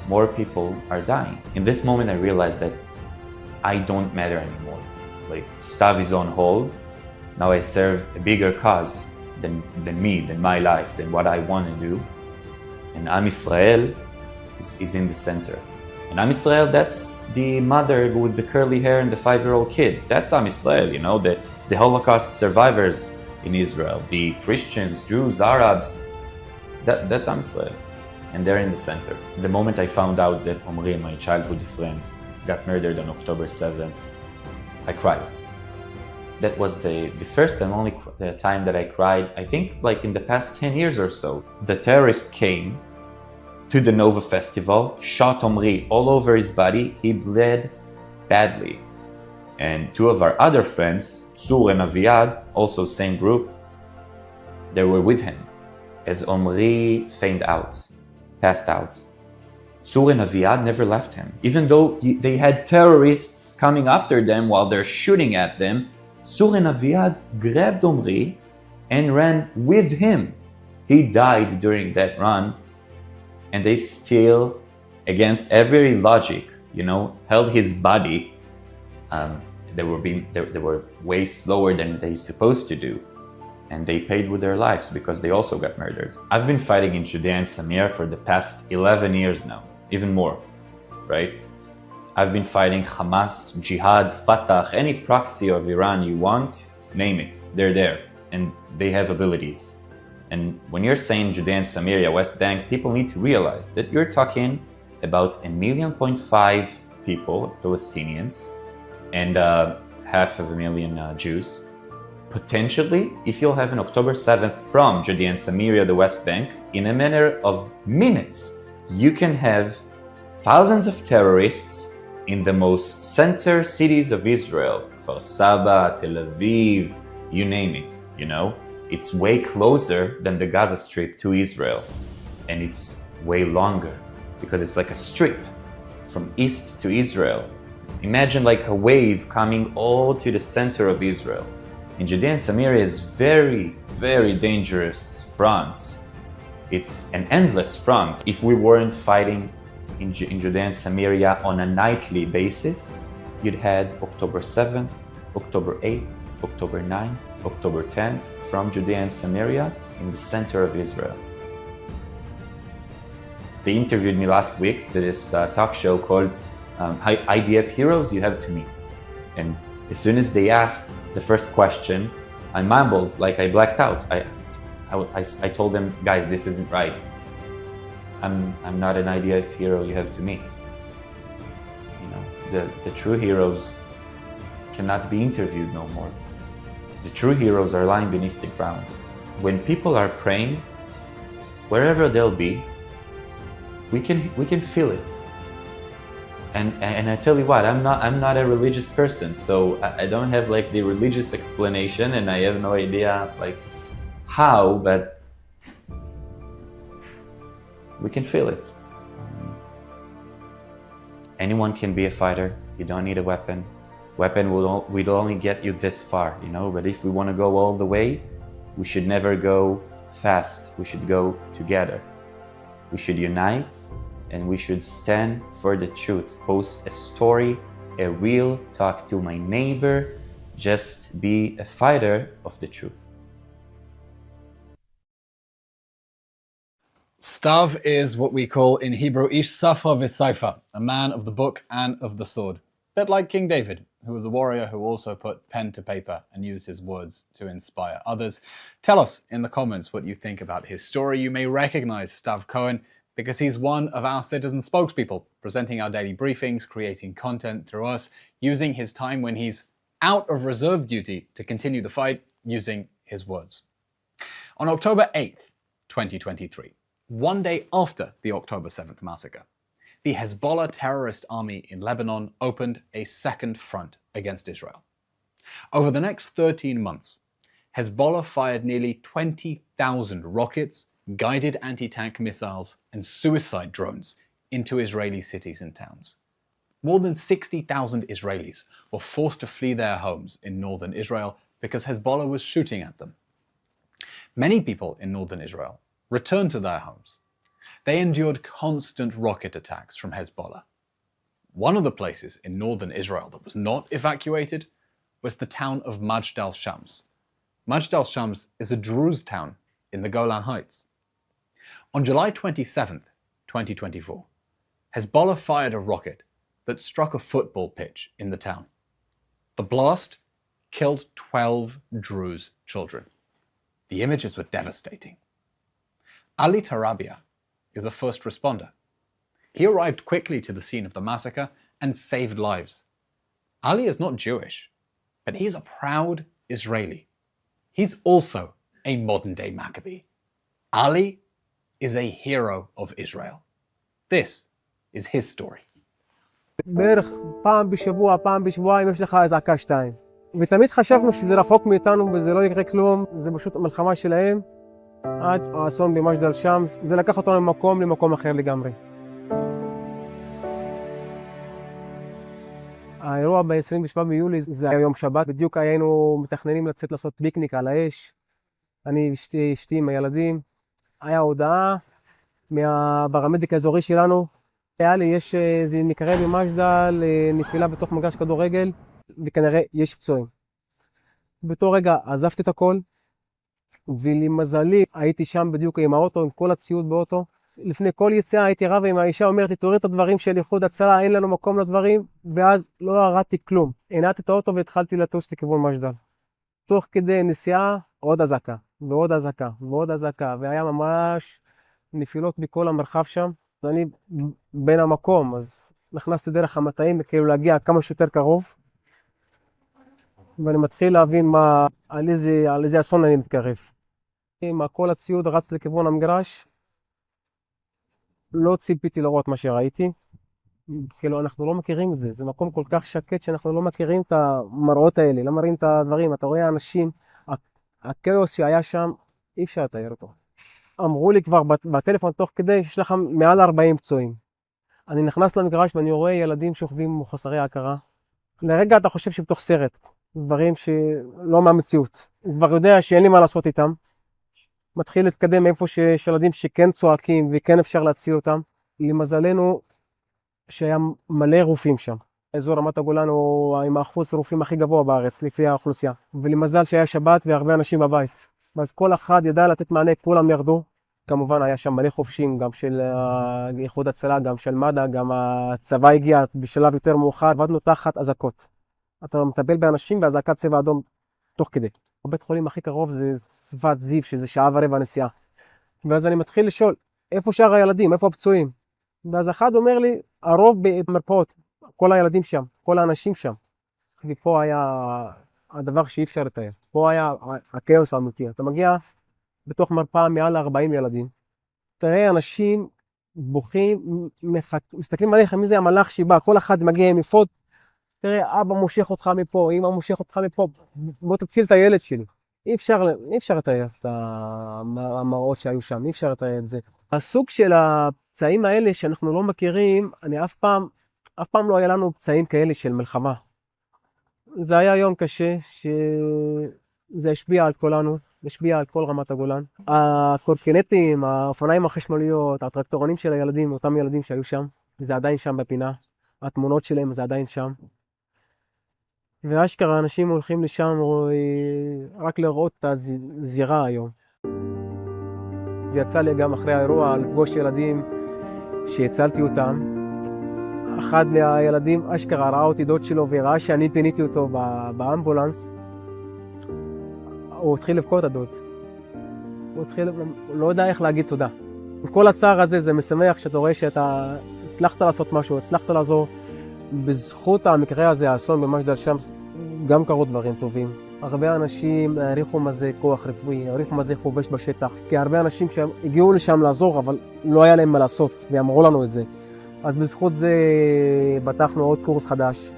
more people are dying. In this moment, I realized that I don't matter anymore. Like, Stav is on hold. Now I serve a bigger cause than me, than my life, than what I want to do. And Am Yisrael is in the center. And Am Yisrael, that's the mother with the curly hair and the 5-year-old kid. That's Am Yisrael, you know, the Holocaust survivors in Israel, the Christians, Jews, Arabs. That's Am Yisrael. And they're in the center. The moment I found out that Omri, my childhood friend, got murdered on October 7th, I cried. That was the first and only time that I cried, I think like in the past 10 years or so. The terrorist came to the Nova Festival, shot Omri all over his body. He bled badly. And 2 of our other friends, Tzur and Aviad, also same group, they were with him as Omri passed out. Tzur and Aviad never left him. Even though they had terrorists coming after them while they're shooting at them, Tzur and Aviad grabbed Omri and ran with him. He died during that run, and they still, against every logic, you know, held his body. They were way slower than they're supposed to do, and they paid with their lives because they also got murdered. I've been fighting in Judea and Samaria for the past 11 years now, even more, right? I've been fighting Hamas, Jihad, Fatah, any proxy of Iran you want. name it, they're there, and they have abilities. And when you're saying Judea and Samaria, West Bank, people need to realize that you're talking about 1.5 million people, Palestinians, and 500,000 Jews. Potentially, if you'll have an October 7th from Judea and Samaria, the West Bank, in a matter of minutes, you can have thousands of terrorists in the most center cities of Israel, Kfar Saba, Tel Aviv, you name it, you know? It's way closer than the Gaza Strip to Israel, and it's way longer because it's like a strip from east to Israel. Imagine like a wave coming all to the center of Israel. And Judea and Samaria is very, very dangerous front. It's an endless front. If we weren't fighting in Judea and Samaria on a nightly basis, you'd had October 7th, October 8th, October 9th, October 10th from Judea and Samaria in the center of Israel. They interviewed me last week to this talk show called IDF Heroes You Have to Meet. And as soon as they asked the first question, I mumbled, like I blacked out. I told them, guys, this isn't right. I'm not an IDF hero you have to meet. You know, the true heroes cannot be interviewed no more. The true heroes are lying beneath the ground. When people are praying, wherever they'll be, we can feel it. And I tell you what, I'm not a religious person, so I don't have like the religious explanation, and I have no idea like how, but we can feel it. Anyone can be a fighter. You don't need a weapon. Weapon will only get you this far, you know. But if we want to go all the way, we should never go fast. We should go together. We should unite, and we should stand for the truth. Post a story, a reel, talk to my neighbor. Just be a fighter of the truth. Stav is what we call in Hebrew Ish Safra v'Saifa, a man of the book and of the sword. A bit like King David, who was a warrior who also put pen to paper and used his words to inspire others. Tell us in the comments what you think about his story. You may recognize Stav Cohen because he's one of our citizen spokespeople, presenting our daily briefings, creating content through us, using his time when he's out of reserve duty to continue the fight, using his words. On October 8th, 2023, one day after the October 7th massacre, the Hezbollah terrorist army in Lebanon opened a second front against Israel. Over the next 13 months, Hezbollah fired nearly 20,000 rockets, guided anti-tank missiles, and suicide drones into Israeli cities and towns. More than 60,000 Israelis were forced to flee their homes in northern Israel because Hezbollah was shooting at them. Many people in northern Israel returned to their homes. They endured constant rocket attacks from Hezbollah. One of the places in northern Israel that was not evacuated was the town of Majd al-Shams. Majd al-Shams is a Druze town in the Golan Heights. On July 27th, 2024, Hezbollah fired a rocket that struck a football pitch in the town. The blast killed 12 Druze children. The images were devastating. Ali Tarabia is a first responder. He arrived quickly to the scene of the massacre and saved lives. Ali is not Jewish, but he's a proud Israeli. He's also a modern-day Maccabee. Ali is a hero of Israel. This is his story. בערך פעם בשבוע, פעם בשבועיים יש לך אזעקה 2. ותמיד חשבנו שזה רחוק מאיתנו וזה לא יקרה כלום, זה פשוט המלחמה שלהם. עד האסון במג'דל שמס, זה לקח אותנו למקום אחר לגמרי. האירוע ב-27 ביולי זה היה יום שבת, בדיוק היינו מתכננים לצאת לעשות פיקניק על האש. אני אשתי עם הילדים. היה הודעה מהפרמדיק האזורי שלנו. היה לי, יש איזה מקרה במג'דל, נפילה בתוך מגרש כדורגל, וכנראה יש פצועים. באותו רגע עזבתי את הכל, ולמזלי הייתי שם בדיוק עם האוטו, עם כל הציוד באוטו. לפני כל יציאה הייתי רב עם האישה, אומרת לי, תוריד את הדברים של איחוד הצלה, אין לנו מקום לדברים, ואז לא הראתי כלום. הנעתי את האוטו והתחלתי לטוס לכיוון מג'דל. תוך כדי נסיעה, עוד אזעקה, ועוד אזעקה, ועוד אזעקה, והיה ממש נפילות בכל המרחב שם. ואני בין המקום, אז נכנסתי דרך המטעים, כאילו להגיע כמה שיותר קרוב, ואני מתחיל להבין על איזה אסון אני מתקרב. עם כל הציוד רץ לכיוון המגרש, לא ציפיתי לראות מה שראיתי. כאילו, אנחנו לא מכירים את זה, זה מקום כל כך שקט שאנחנו לא מכירים את המראות האלה, לא מראים את הדברים, אתה רואה אנשים, הכאוס שהיה שם, אי אפשר לתאר אותו. אמרו לי כבר בטלפון תוך כדי, שיש לך מעל 40 פצועים. אני נכנס למגרש ואני רואה ילדים שוכבים מחוסרי הכרה. לרגע אתה חושב שבתוך סרט, דברים שלא מהמציאות. הוא כבר יודע שאין לי מה לעשות איתם. מתחיל להתקדם איפה שיש ילדים שכן צועקים וכן אפשר להציל אותם. למזלנו, שהיה מלא רופאים שם. אזור רמת הגולן הוא עם האחוז רופאים הכי גבוה בארץ, לפי האוכלוסייה. ולמזל שהיה שבת והרבה אנשים בבית. ואז כל אחד ידע לתת מענה, כולם ירדו. כמובן היה שם מלא חופשים, גם של איחוד הצלה, גם של מד"א, גם הצבא הגיע בשלב יותר מאוחר. עבדנו תחת אזעקות. אתה מטפל באנשים והזעקת צבע אדום תוך כדי. הבית חולים הכי קרוב זה צפת זיו, שזה שעה ורבע נסיעה. ואז אני מתחיל לשאול, איפה שאר הילדים, איפה הפצועים? ואז אחד אומר לי, הרוב במרפאות, כל הילדים שם, כל האנשים שם. ופה היה הדבר שאי אפשר לתאר. פה היה הכאוס האמיתי. אתה מגיע בתוך מרפאה מעל 40 ילדים. תראה אנשים בוכים, מסתכלים עליך, מי זה המלאך שבא, כל אחד מגיע עם אפוד. תראה, אבא מושך אותך מפה, אמא מושך אותך מפה, בוא תציל את הילד שלי. אי אפשר לתאר את המראות שהיו שם, אי אפשר לתאר את זה. הסוג של הפצעים האלה שאנחנו לא מכירים, אני אף פעם לא היה לנו פצעים כאלה של מלחמה. זה היה יום קשה, שזה השפיע על כולנו, השפיע על כל רמת הגולן. הקורקינטים, האופניים החשמליות, הטרקטורונים של הילדים, אותם ילדים שהיו שם, זה עדיין שם בפינה. התמונות שלהם זה עדיין שם. ואשכרה אנשים הולכים לשם רק לראות את הזירה היום. ויצא לי גם אחרי האירוע לפגוש ילדים שהצלתי אותם. אחד מהילדים אשכרה ראה אותי דוד שלו וראה שאני פיניתי אותו באמבולנס. הוא התחיל לבכות הדוד. הוא לא יודע איך להגיד תודה. כל הצער הזה זה משמח שאתה רואה שאתה הצלחת לעשות משהו, הצלחת לעזור. בזכות המקרה הזה, האסון במג'דל שמס, גם קרו דברים טובים. הרבה אנשים העריכו מה זה כוח רפואי, העריכו מה זה חובש בשטח. כי הרבה אנשים שהגיעו לשם לעזור, אבל לא היה להם מה לעשות, ואמרו לנו את זה. אז בזכות זה פתחנו עוד קורס חדש.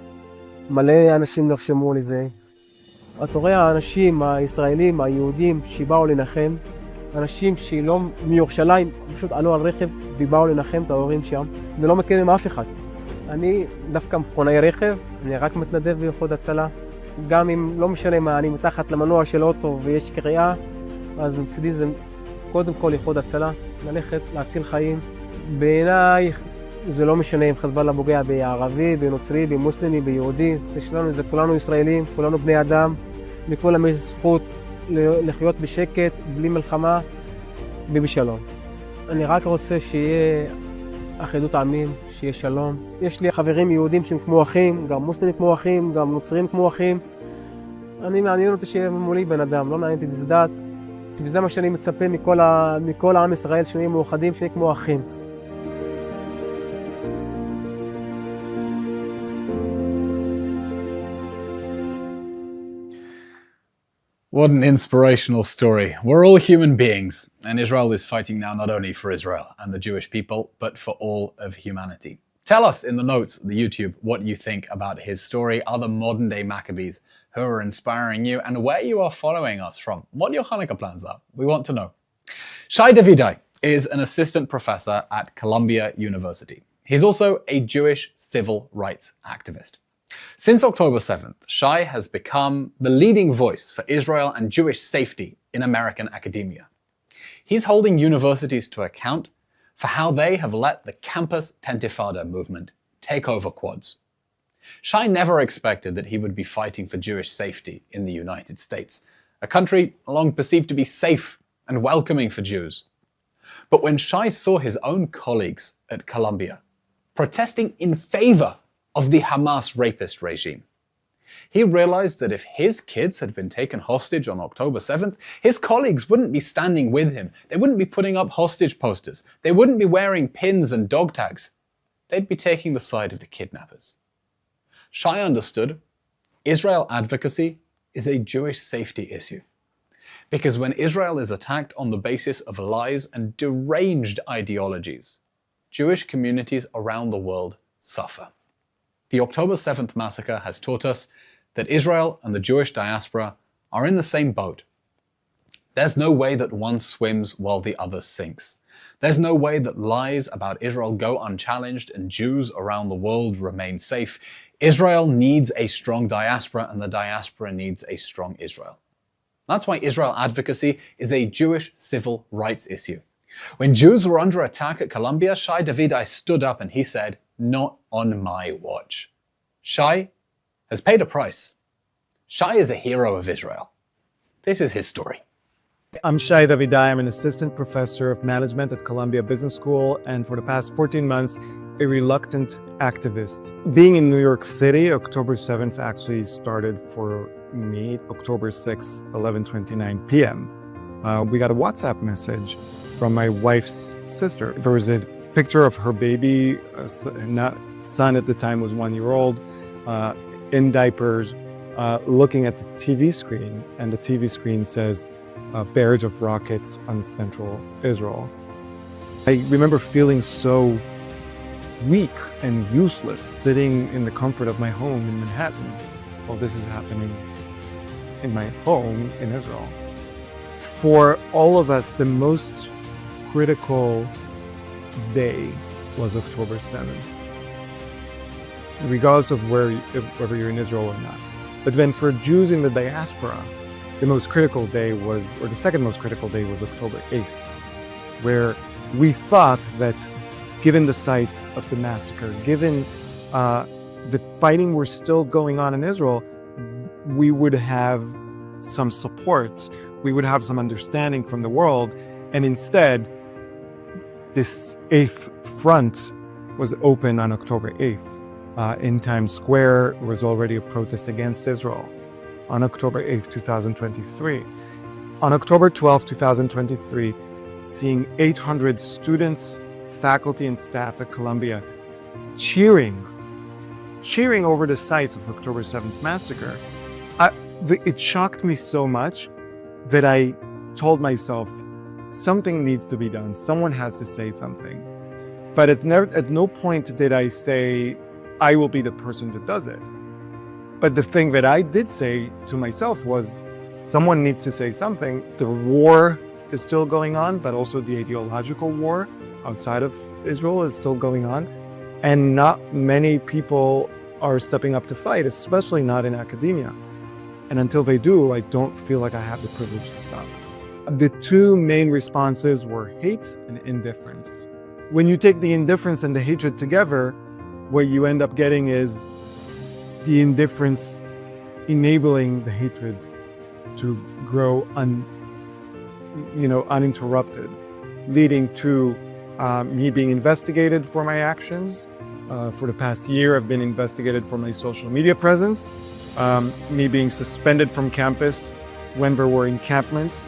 מלא אנשים נרשמו לזה. אתה רואה האנשים הישראלים, היהודים שבאו לנחם, אנשים שלא מירושלים, פשוט עלו על רכב ובאו לנחם את ההורים שם, ולא מכירים אף אחד. אני דווקא מכונאי רכב, אני רק מתנדב באיחוד הצלה. גם אם לא משנה מה, אני מתחת למנוע של אוטו ויש קריאה, אז מצדי זה קודם כל איחוד הצלה, ללכת להציל חיים. בעיניי זה לא משנה אם חזבאללה פוגע בערבי, בנוצרי, במוסלמי, ביהודי. בשבילנו זה כולנו ישראלים, כולנו בני אדם, לכולם יש זכות לחיות בשקט, בלי מלחמה ובשלום. אני רק רוצה שיהיה אחדות העמים, שיהיה שלום. יש לי חברים יהודים שהם כמו אחים, גם מוסלמים כמו אחים, גם נוצרים כמו אחים. אני מעניין אותי שיהיה מולי בן אדם, לא מעניין אותי איזה דת. וזה מה שאני מצפה מכל העם ישראל, שנהיה מאוחדים, שנהיה כמו אחים. What an inspirational story. We're all human beings, and Israel is fighting now not only for Israel and the Jewish people, but for all of humanity. Tell us in the notes, the YouTube, what you think about his story, other modern-day Maccabees who are inspiring you, and where you are following us from, what your Hanukkah plans are. We want to know. Shai Davidai is an assistant professor at Columbia University. He's also a Jewish civil rights activist. Since October 7th, Shai has become the leading voice for Israel and Jewish safety in American academia. He's holding universities to account for how they have let the campus tentifada movement take over quads. Shai never expected that he would be fighting for Jewish safety in the United States, a country long perceived to be safe and welcoming for Jews. But when Shai saw his own colleagues at Columbia protesting in favor of the Hamas rapist regime, He realized that if his kids had been taken hostage on October 7th, his colleagues wouldn't be standing with him. They wouldn't be putting up hostage posters. They wouldn't be wearing pins and dog tags. They'd be taking the side of the kidnappers. Shai understood Israel advocacy is a Jewish safety issue. Because when Israel is attacked on the basis of lies and deranged ideologies, Jewish communities around the world suffer. The October 7th massacre has taught us that Israel and the Jewish diaspora are in the same boat. There's no way that one swims while the other sinks. There's no way that lies about Israel go unchallenged and Jews around the world remain safe. Israel needs a strong diaspora, and the diaspora needs a strong Israel. That's why Israel advocacy is a Jewish civil rights issue. When Jews were under attack at Columbia, Shai Davidai stood up and he said, "Not on my watch." Shai has paid a price. Shai is a hero of Israel. This is his story. I'm Shai Davidai. I'm an assistant professor of management at Columbia Business School, and for the past 14 months, a reluctant activist. Being in New York City, October 7th actually started for me, October 6th, 11:29 p.m. We got a WhatsApp message from my wife's sister. There was a picture of her baby, son at the time was 1 year old, in diapers, looking at the TV screen, and the TV screen says, barrage of rockets on central Israel. I remember feeling so weak and useless sitting in the comfort of my home in Manhattan. Well, this is happening in my home in Israel. For all of us, the most critical day was October 7th, regardless of whether you're in Israel or not. But then for Jews in the diaspora, the most critical day was, or the second most critical day was October 8th, where we thought that given the sites of the massacre, given the fighting were still going on in Israel, we would have some support, we would have some understanding from the world, and instead, this 8th front was open on October 8th. In Times Square, there was already a protest against Israel on October 8th, 2023. On October 12th, 2023, seeing 800 students, faculty, and staff at Columbia cheering over the sites of October 7th massacre, it shocked me so much that I told myself, something needs to be done. Someone has to say something. But at no point did I say, I will be the person that does it. But the thing that I did say to myself was, someone needs to say something. The war is still going on, but also the ideological war outside of Israel is still going on. And not many people are stepping up to fight, especially not in academia. And until they do, I don't feel like I have the privilege to stop. The two main responses were hate and indifference. When you take the indifference and the hatred together, what you end up getting is the indifference enabling the hatred to grow uninterrupted, leading to me being investigated for my actions. For the past year, I've been investigated for my social media presence, me being suspended from campus when there were encampments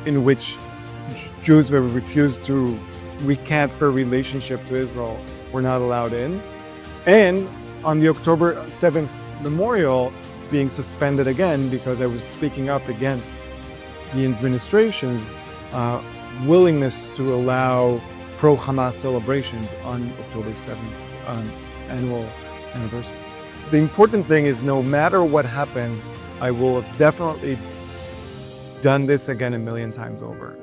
in which Jews were refused to recant their relationship to Israel were not allowed in. And on the October 7th memorial, being suspended again because I was speaking up against the administration's willingness to allow pro-Hamas celebrations on October 7th annual anniversary. The important thing is, no matter what happens, I will have definitely done this again a million times over.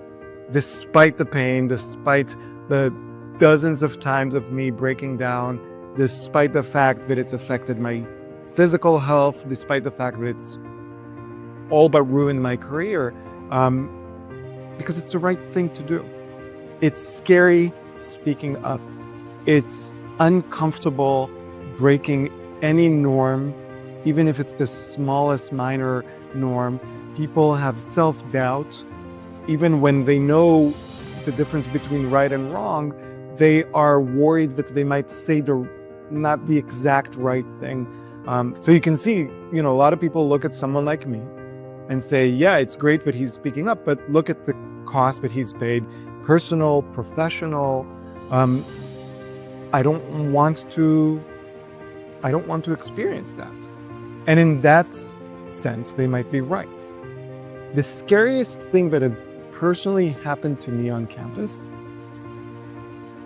Despite the pain, despite the dozens of times of me breaking down, despite the fact that it's affected my physical health, despite the fact that it's all but ruined my career, because it's the right thing to do. It's scary speaking up. It's uncomfortable breaking any norm, even if it's the smallest minor norm. People have self-doubt. Even when they know the difference between right and wrong, they are worried that they might say not the exact right thing. So you can see, a lot of people look at someone like me and say, yeah, it's great that he's speaking up, but look at the cost that he's paid, personal, professional. I don't want to experience that. And in that sense, they might be right. The scariest thing that had personally happened to me on campus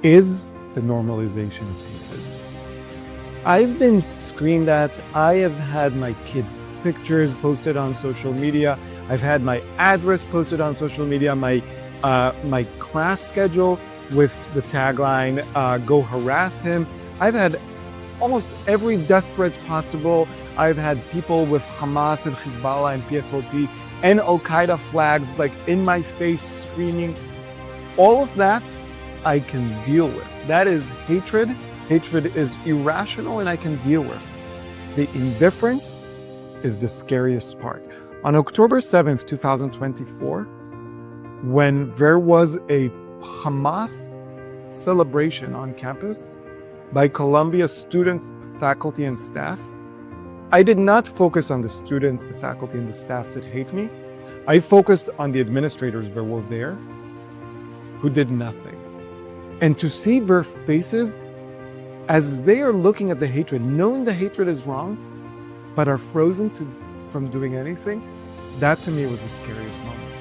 is the normalization of hatred. I've been screamed at. I have had my kids' pictures posted on social media. I've had my address posted on social media, my class schedule with the tagline, go harass him. I've had almost every death threat possible. I've had people with Hamas and Hezbollah and PFLP and Al-Qaeda flags in my face screaming. All of that I can deal with. That is hatred. Hatred is irrational and I can deal with. The indifference is the scariest part. On October 7th, 2024, when there was a Hamas celebration on campus by Columbia students, faculty, and staff, I did not focus on the students, the faculty, and the staff that hate me. I focused on the administrators that were there who did nothing. And to see their faces as they are looking at the hatred, knowing the hatred is wrong, but are frozen from doing anything, that to me was the scariest moment.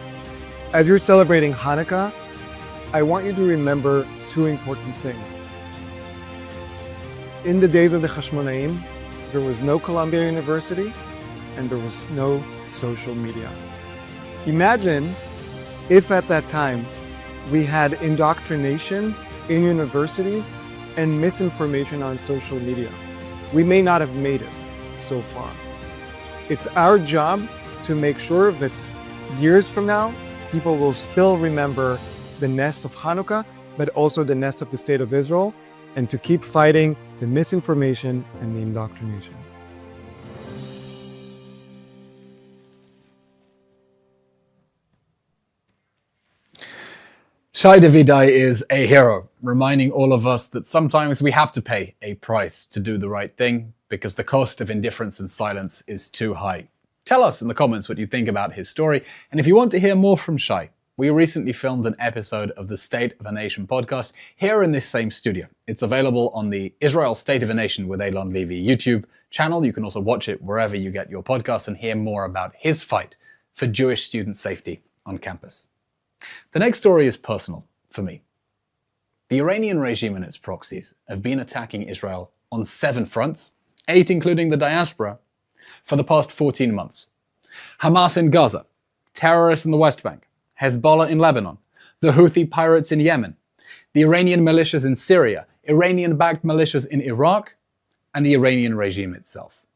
As you're celebrating Hanukkah, I want you to remember two important things. In the days of the Hashmonaim, there was no Columbia University and there was no social media. Imagine if at that time we had indoctrination in universities and misinformation on social media. We may not have made it so far. It's our job to make sure that years from now, people will still remember the ness of Hanukkah, but also the ness of the State of Israel, and to keep fighting the misinformation and the indoctrination. Shai Davidai is a hero, reminding all of us that sometimes we have to pay a price to do the right thing because the cost of indifference and silence is too high. Tell us in the comments what you think about his story, and if you want to hear more from Shai, we recently filmed an episode of the State of a Nation podcast here in this same studio. It's available on the Israel State of a Nation with Eylon Levy YouTube channel. You can also watch it wherever you get your podcasts and hear more about his fight for Jewish student safety on campus. The next story is personal for me. The Iranian regime and its proxies have been attacking Israel on 7 fronts, 8 including the diaspora, for the past 14 months. Hamas in Gaza, terrorists in the West Bank, Hezbollah in Lebanon, the Houthi pirates in Yemen, the Iranian militias in Syria, Iranian-backed militias in Iraq, and the Iranian regime itself.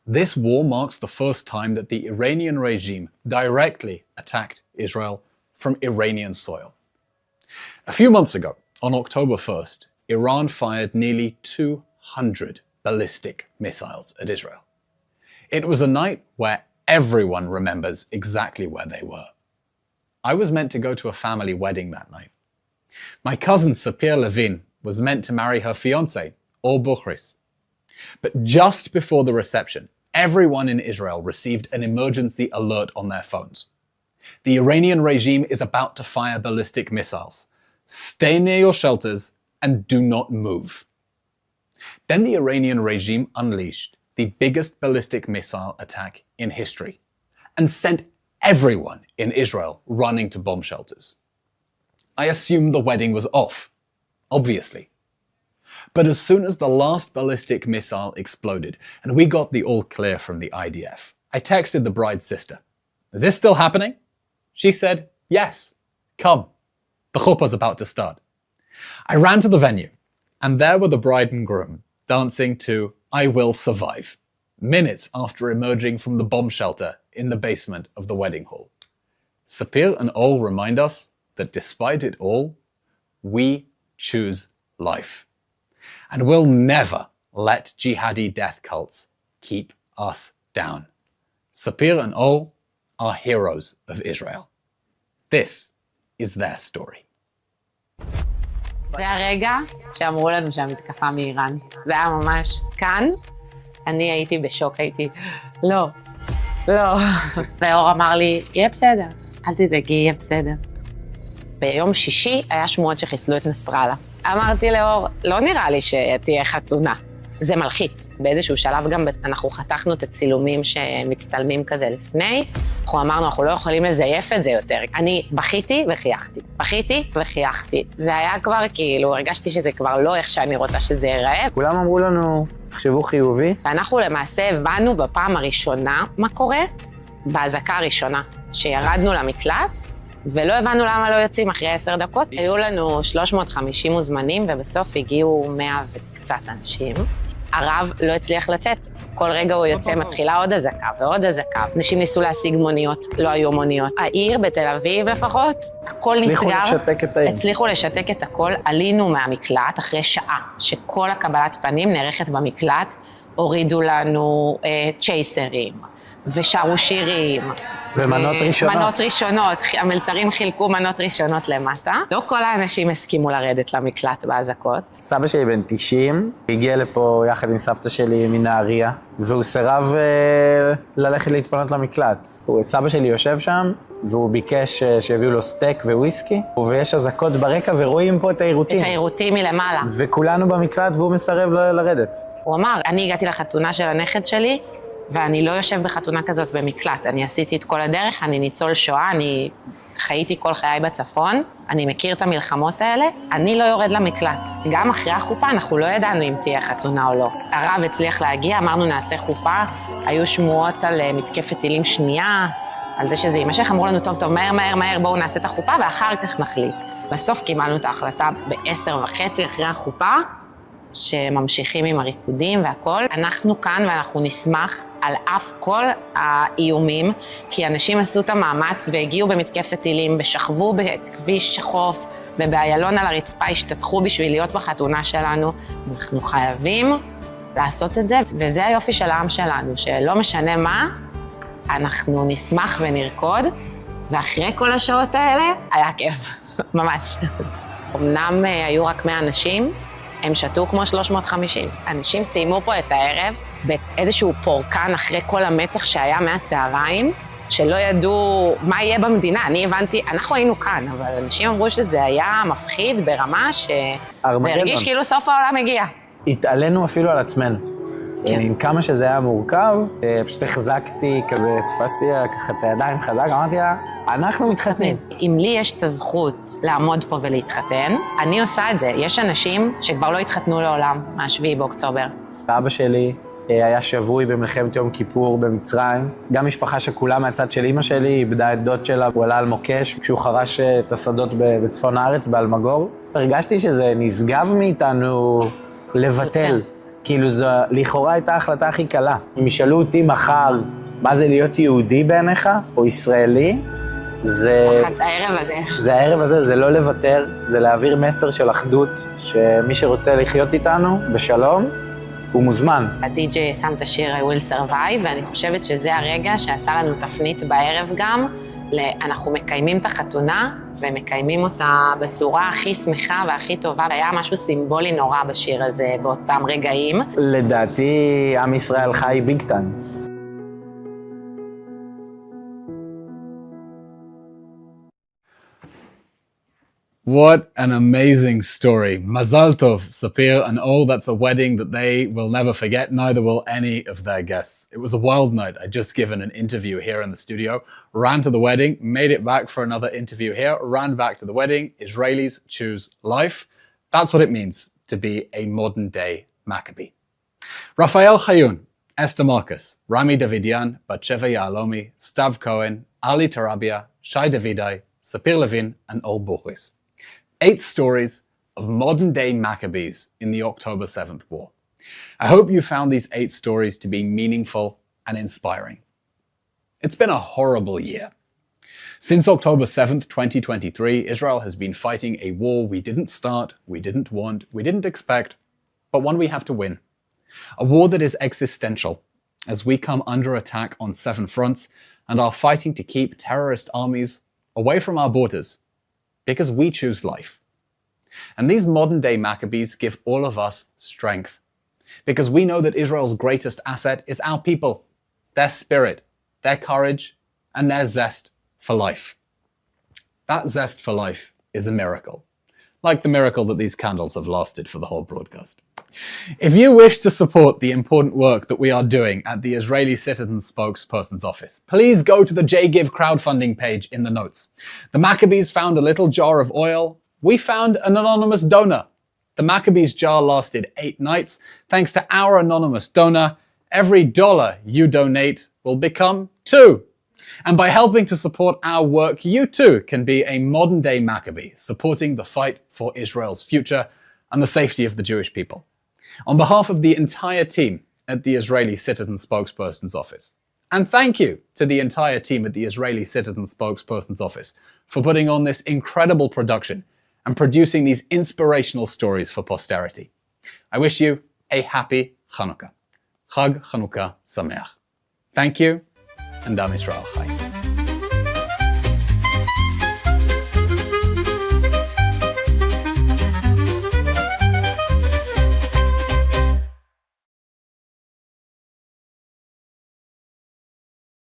This war marks the first time that the Iranian regime directly attacked Israel from Iranian soil. A few months ago, on October 1st, Iran fired nearly 200 ballistic missiles at Israel. It was a night where everyone remembers exactly where they were. I was meant to go to a family wedding that night. My cousin Sapir Levin was meant to marry her fiancé, Or Bukhris. But just before the reception, everyone in Israel received an emergency alert on their phones. The Iranian regime is about to fire ballistic missiles. Stay near your shelters and do not move. Then the Iranian regime unleashed the biggest ballistic missile attack in history and sent everyone in Israel running to bomb shelters. I assumed the wedding was off, obviously. But as soon as the last ballistic missile exploded and we got the all clear from the IDF, I texted the bride's sister. Is this still happening? She said, yes, come. The chuppah's about to start. I ran to the venue, and there were the bride and groom dancing to I Will Survive, minutes after emerging from the bomb shelter in the basement of the wedding hall. Sapir and Ol remind us that despite it all, we choose life. And we'll never let jihadi death cults keep us down. Sapir and Ol are heroes of Israel. This is their story. זה הרגע שאמרו לנו שהמתקפה מאיראן. זה היה ממש כאן. אני הייתי בשוק, הייתי, לא. ואור אמר לי, יהיה בסדר, אל תדאגי, יהיה בסדר. ביום שישי היה שמועות שחיסלו את נסראללה. אמרתי לאור, לא נראה לי שתהיה חתונה. זה מלחיץ. באיזשהו שלב גם אנחנו חתכנו את הצילומים שמצטלמים כזה לפני. אנחנו אמרנו, אנחנו לא יכולים לזייף את זה יותר. אני בכיתי וחייכתי. זה היה כבר כאילו, הרגשתי שזה כבר לא איך שאני רוצה שזה ייראה. כולם אמרו לנו, תחשבו חיובי. ואנחנו למעשה הבנו בפעם הראשונה מה קורה, בהזעקה הראשונה, שירדנו למקלט, ולא הבנו למה לא יוצאים אחרי 10 דקות. היו לנו 350 מוזמנים, ובסוף הגיעו 100 וקצת אנשים. הרב לא הצליח לצאת. כל רגע הוא יוצא, מתחילה עוד אזעקה ועוד אזעקה. אנשים ניסו להשיג מוניות, לא היו מוניות. העיר בתל אביב לפחות, הכל נסגר. הצליחו לשתק את הכל. עלינו מהמקלט אחרי שעה, שכל הקבלת פנים נערכת במקלט, הורידו לנו צ'ייסרים, ושרו שירים. ומנות ראשונות. מנות ראשונות, המלצרים חילקו מנות ראשונות למטה. לא כל האנשים הסכימו לרדת למקלט באזעקות. סבא שלי בן 90, הגיע לפה יחד עם סבתא שלי מנהריה, והוא סירב ללכת להתפנות למקלט. סבא שלי יושב שם, והוא ביקש שיביאו לו סטייק וויסקי, ויש אזעקות ברקע ורואים פה את העירותים. את העירותים מלמעלה. וכולנו במקלט והוא מסרב לרדת. הוא אמר, אני הגעתי לחתונה של הנכד שלי, ואני לא יושב בחתונה כזאת במקלט. אני עשיתי את כל הדרך, אני ניצול שואה, אני חייתי כל חיי בצפון, אני מכיר את המלחמות האלה, אני לא יורד למקלט. גם אחרי החופה אנחנו לא ידענו אם תהיה חתונה או לא. הרב הצליח להגיע, אמרנו נעשה חופה, היו שמועות על מתקפת טילים שנייה, על זה שזה יימשך, אמרו לנו טוב, מהר, בואו נעשה את החופה ואחר כך נחליט. בסוף קיבלנו את ההחלטה ב10:30 אחרי החופה, שממשיכים עם הריקודים והכל. אנחנו כאן ואנחנו נשמח על אף כל האיומים, כי אנשים עשו את המאמץ והגיעו במתקפת טילים, ושכבו בכביש חוף, ובאיילון על הרצפה השתתחו בשביל להיות בחתונה שלנו. אנחנו חייבים לעשות את זה, וזה היופי של העם שלנו, שלא משנה מה, אנחנו נשמח ונרקוד, ואחרי כל השעות האלה היה כיף, ממש. אמנם היו רק 100 אנשים, הם שתו כמו 350. אנשים סיימו פה את הערב באיזשהו פורקן אחרי כל המתח שהיה מהצהריים, שלא ידעו מה יהיה במדינה. אני הבנתי, אנחנו היינו כאן, אבל אנשים אמרו שזה היה מפחיד ברמה שזה הרגיש כאילו סוף העולם הגיע. התעלינו אפילו על עצמנו. כן. עם כמה שזה היה מורכב, פשוט החזקתי כזה, תפסתי ככה את הידיים חזק, אמרתי לה, אנחנו מתחתנים. אם לי יש את הזכות לעמוד פה ולהתחתן, אני עושה את זה. יש אנשים שכבר לא התחתנו לעולם, מה-7 באוקטובר. אבא שלי היה שבוי במלחמת יום כיפור במצרים. גם משפחה שכולה מהצד של אמא שלי, איבדה את דוד שלה, הוא עלה על מוקש, כשהוא חרש את השדות בצפון הארץ, באלמגור. הרגשתי שזה נשגב מאיתנו לבטל. כאילו זו לכאורה הייתה ההחלטה הכי קלה. אם ישאלו אותי מחר, מה זה להיות יהודי בעיניך, או ישראלי, זה... הערב הזה. זה הערב הזה, זה לא לוותר, זה להעביר מסר של אחדות, שמי שרוצה לחיות איתנו בשלום, הוא מוזמן. הדי-ג'יי שם את השיר I will survive, ואני חושבת שזה הרגע שעשה לנו תפנית בערב גם, אנחנו מקיימים את החתונה, ומקיימים אותה בצורה הכי שמחה והכי טובה, והיה משהו סימבולי נורא בשיר הזה באותם רגעים. לדעתי, עם ישראל חי ביג טיים. What an amazing story. Mazal tov, Sapir and Ol. That's a wedding that they will never forget, neither will any of their guests. It was a wild night. I'd just given an interview here in the studio, ran to the wedding, made it back for another interview here, ran back to the wedding. Israelis choose life. That's what it means to be a modern day Maccabee. Rafael Hayun, Esther Marcus, Rami Davidian, Bat-Sheva Yahalomi, Stav Cohen, Ali Tarabia, Shai Davidai, Sapir Levin, and Ol Buchris. 8 stories of modern-day Maccabees in the October 7th War. I hope you found these 8 stories to be meaningful and inspiring. It's been a horrible year. Since October 7th, 2023, Israel has been fighting a war we didn't start, we didn't want, we didn't expect, but one we have to win. A war that is existential, as we come under attack on 7 fronts and are fighting to keep terrorist armies away from our borders, because we choose life. And these modern-day Maccabees give all of us strength. Because we know that Israel's greatest asset is our people, their spirit, their courage, and their zest for life. That zest for life is a miracle, like the miracle that these candles have lasted for the whole broadcast. If you wish to support the important work that we are doing at the Israeli Citizen Spokesperson's Office, please go to the JGive crowdfunding page in the notes. The Maccabees found a little jar of oil. We found an anonymous donor. The Maccabees jar lasted 8 nights. Thanks to our anonymous donor, every $1 you donate will become 2. And by helping to support our work, you too can be a modern-day Maccabee, supporting the fight for Israel's future and the safety of the Jewish people. On behalf of the entire team at the Israeli Citizen Spokesperson's Office, and thank you to the entire team at the Israeli Citizen Spokesperson's Office for putting on this incredible production and producing these inspirational stories for posterity. I wish you a happy Chanukah. Chag Chanukah Sameach. Thank you, and Am Yisrael Chai.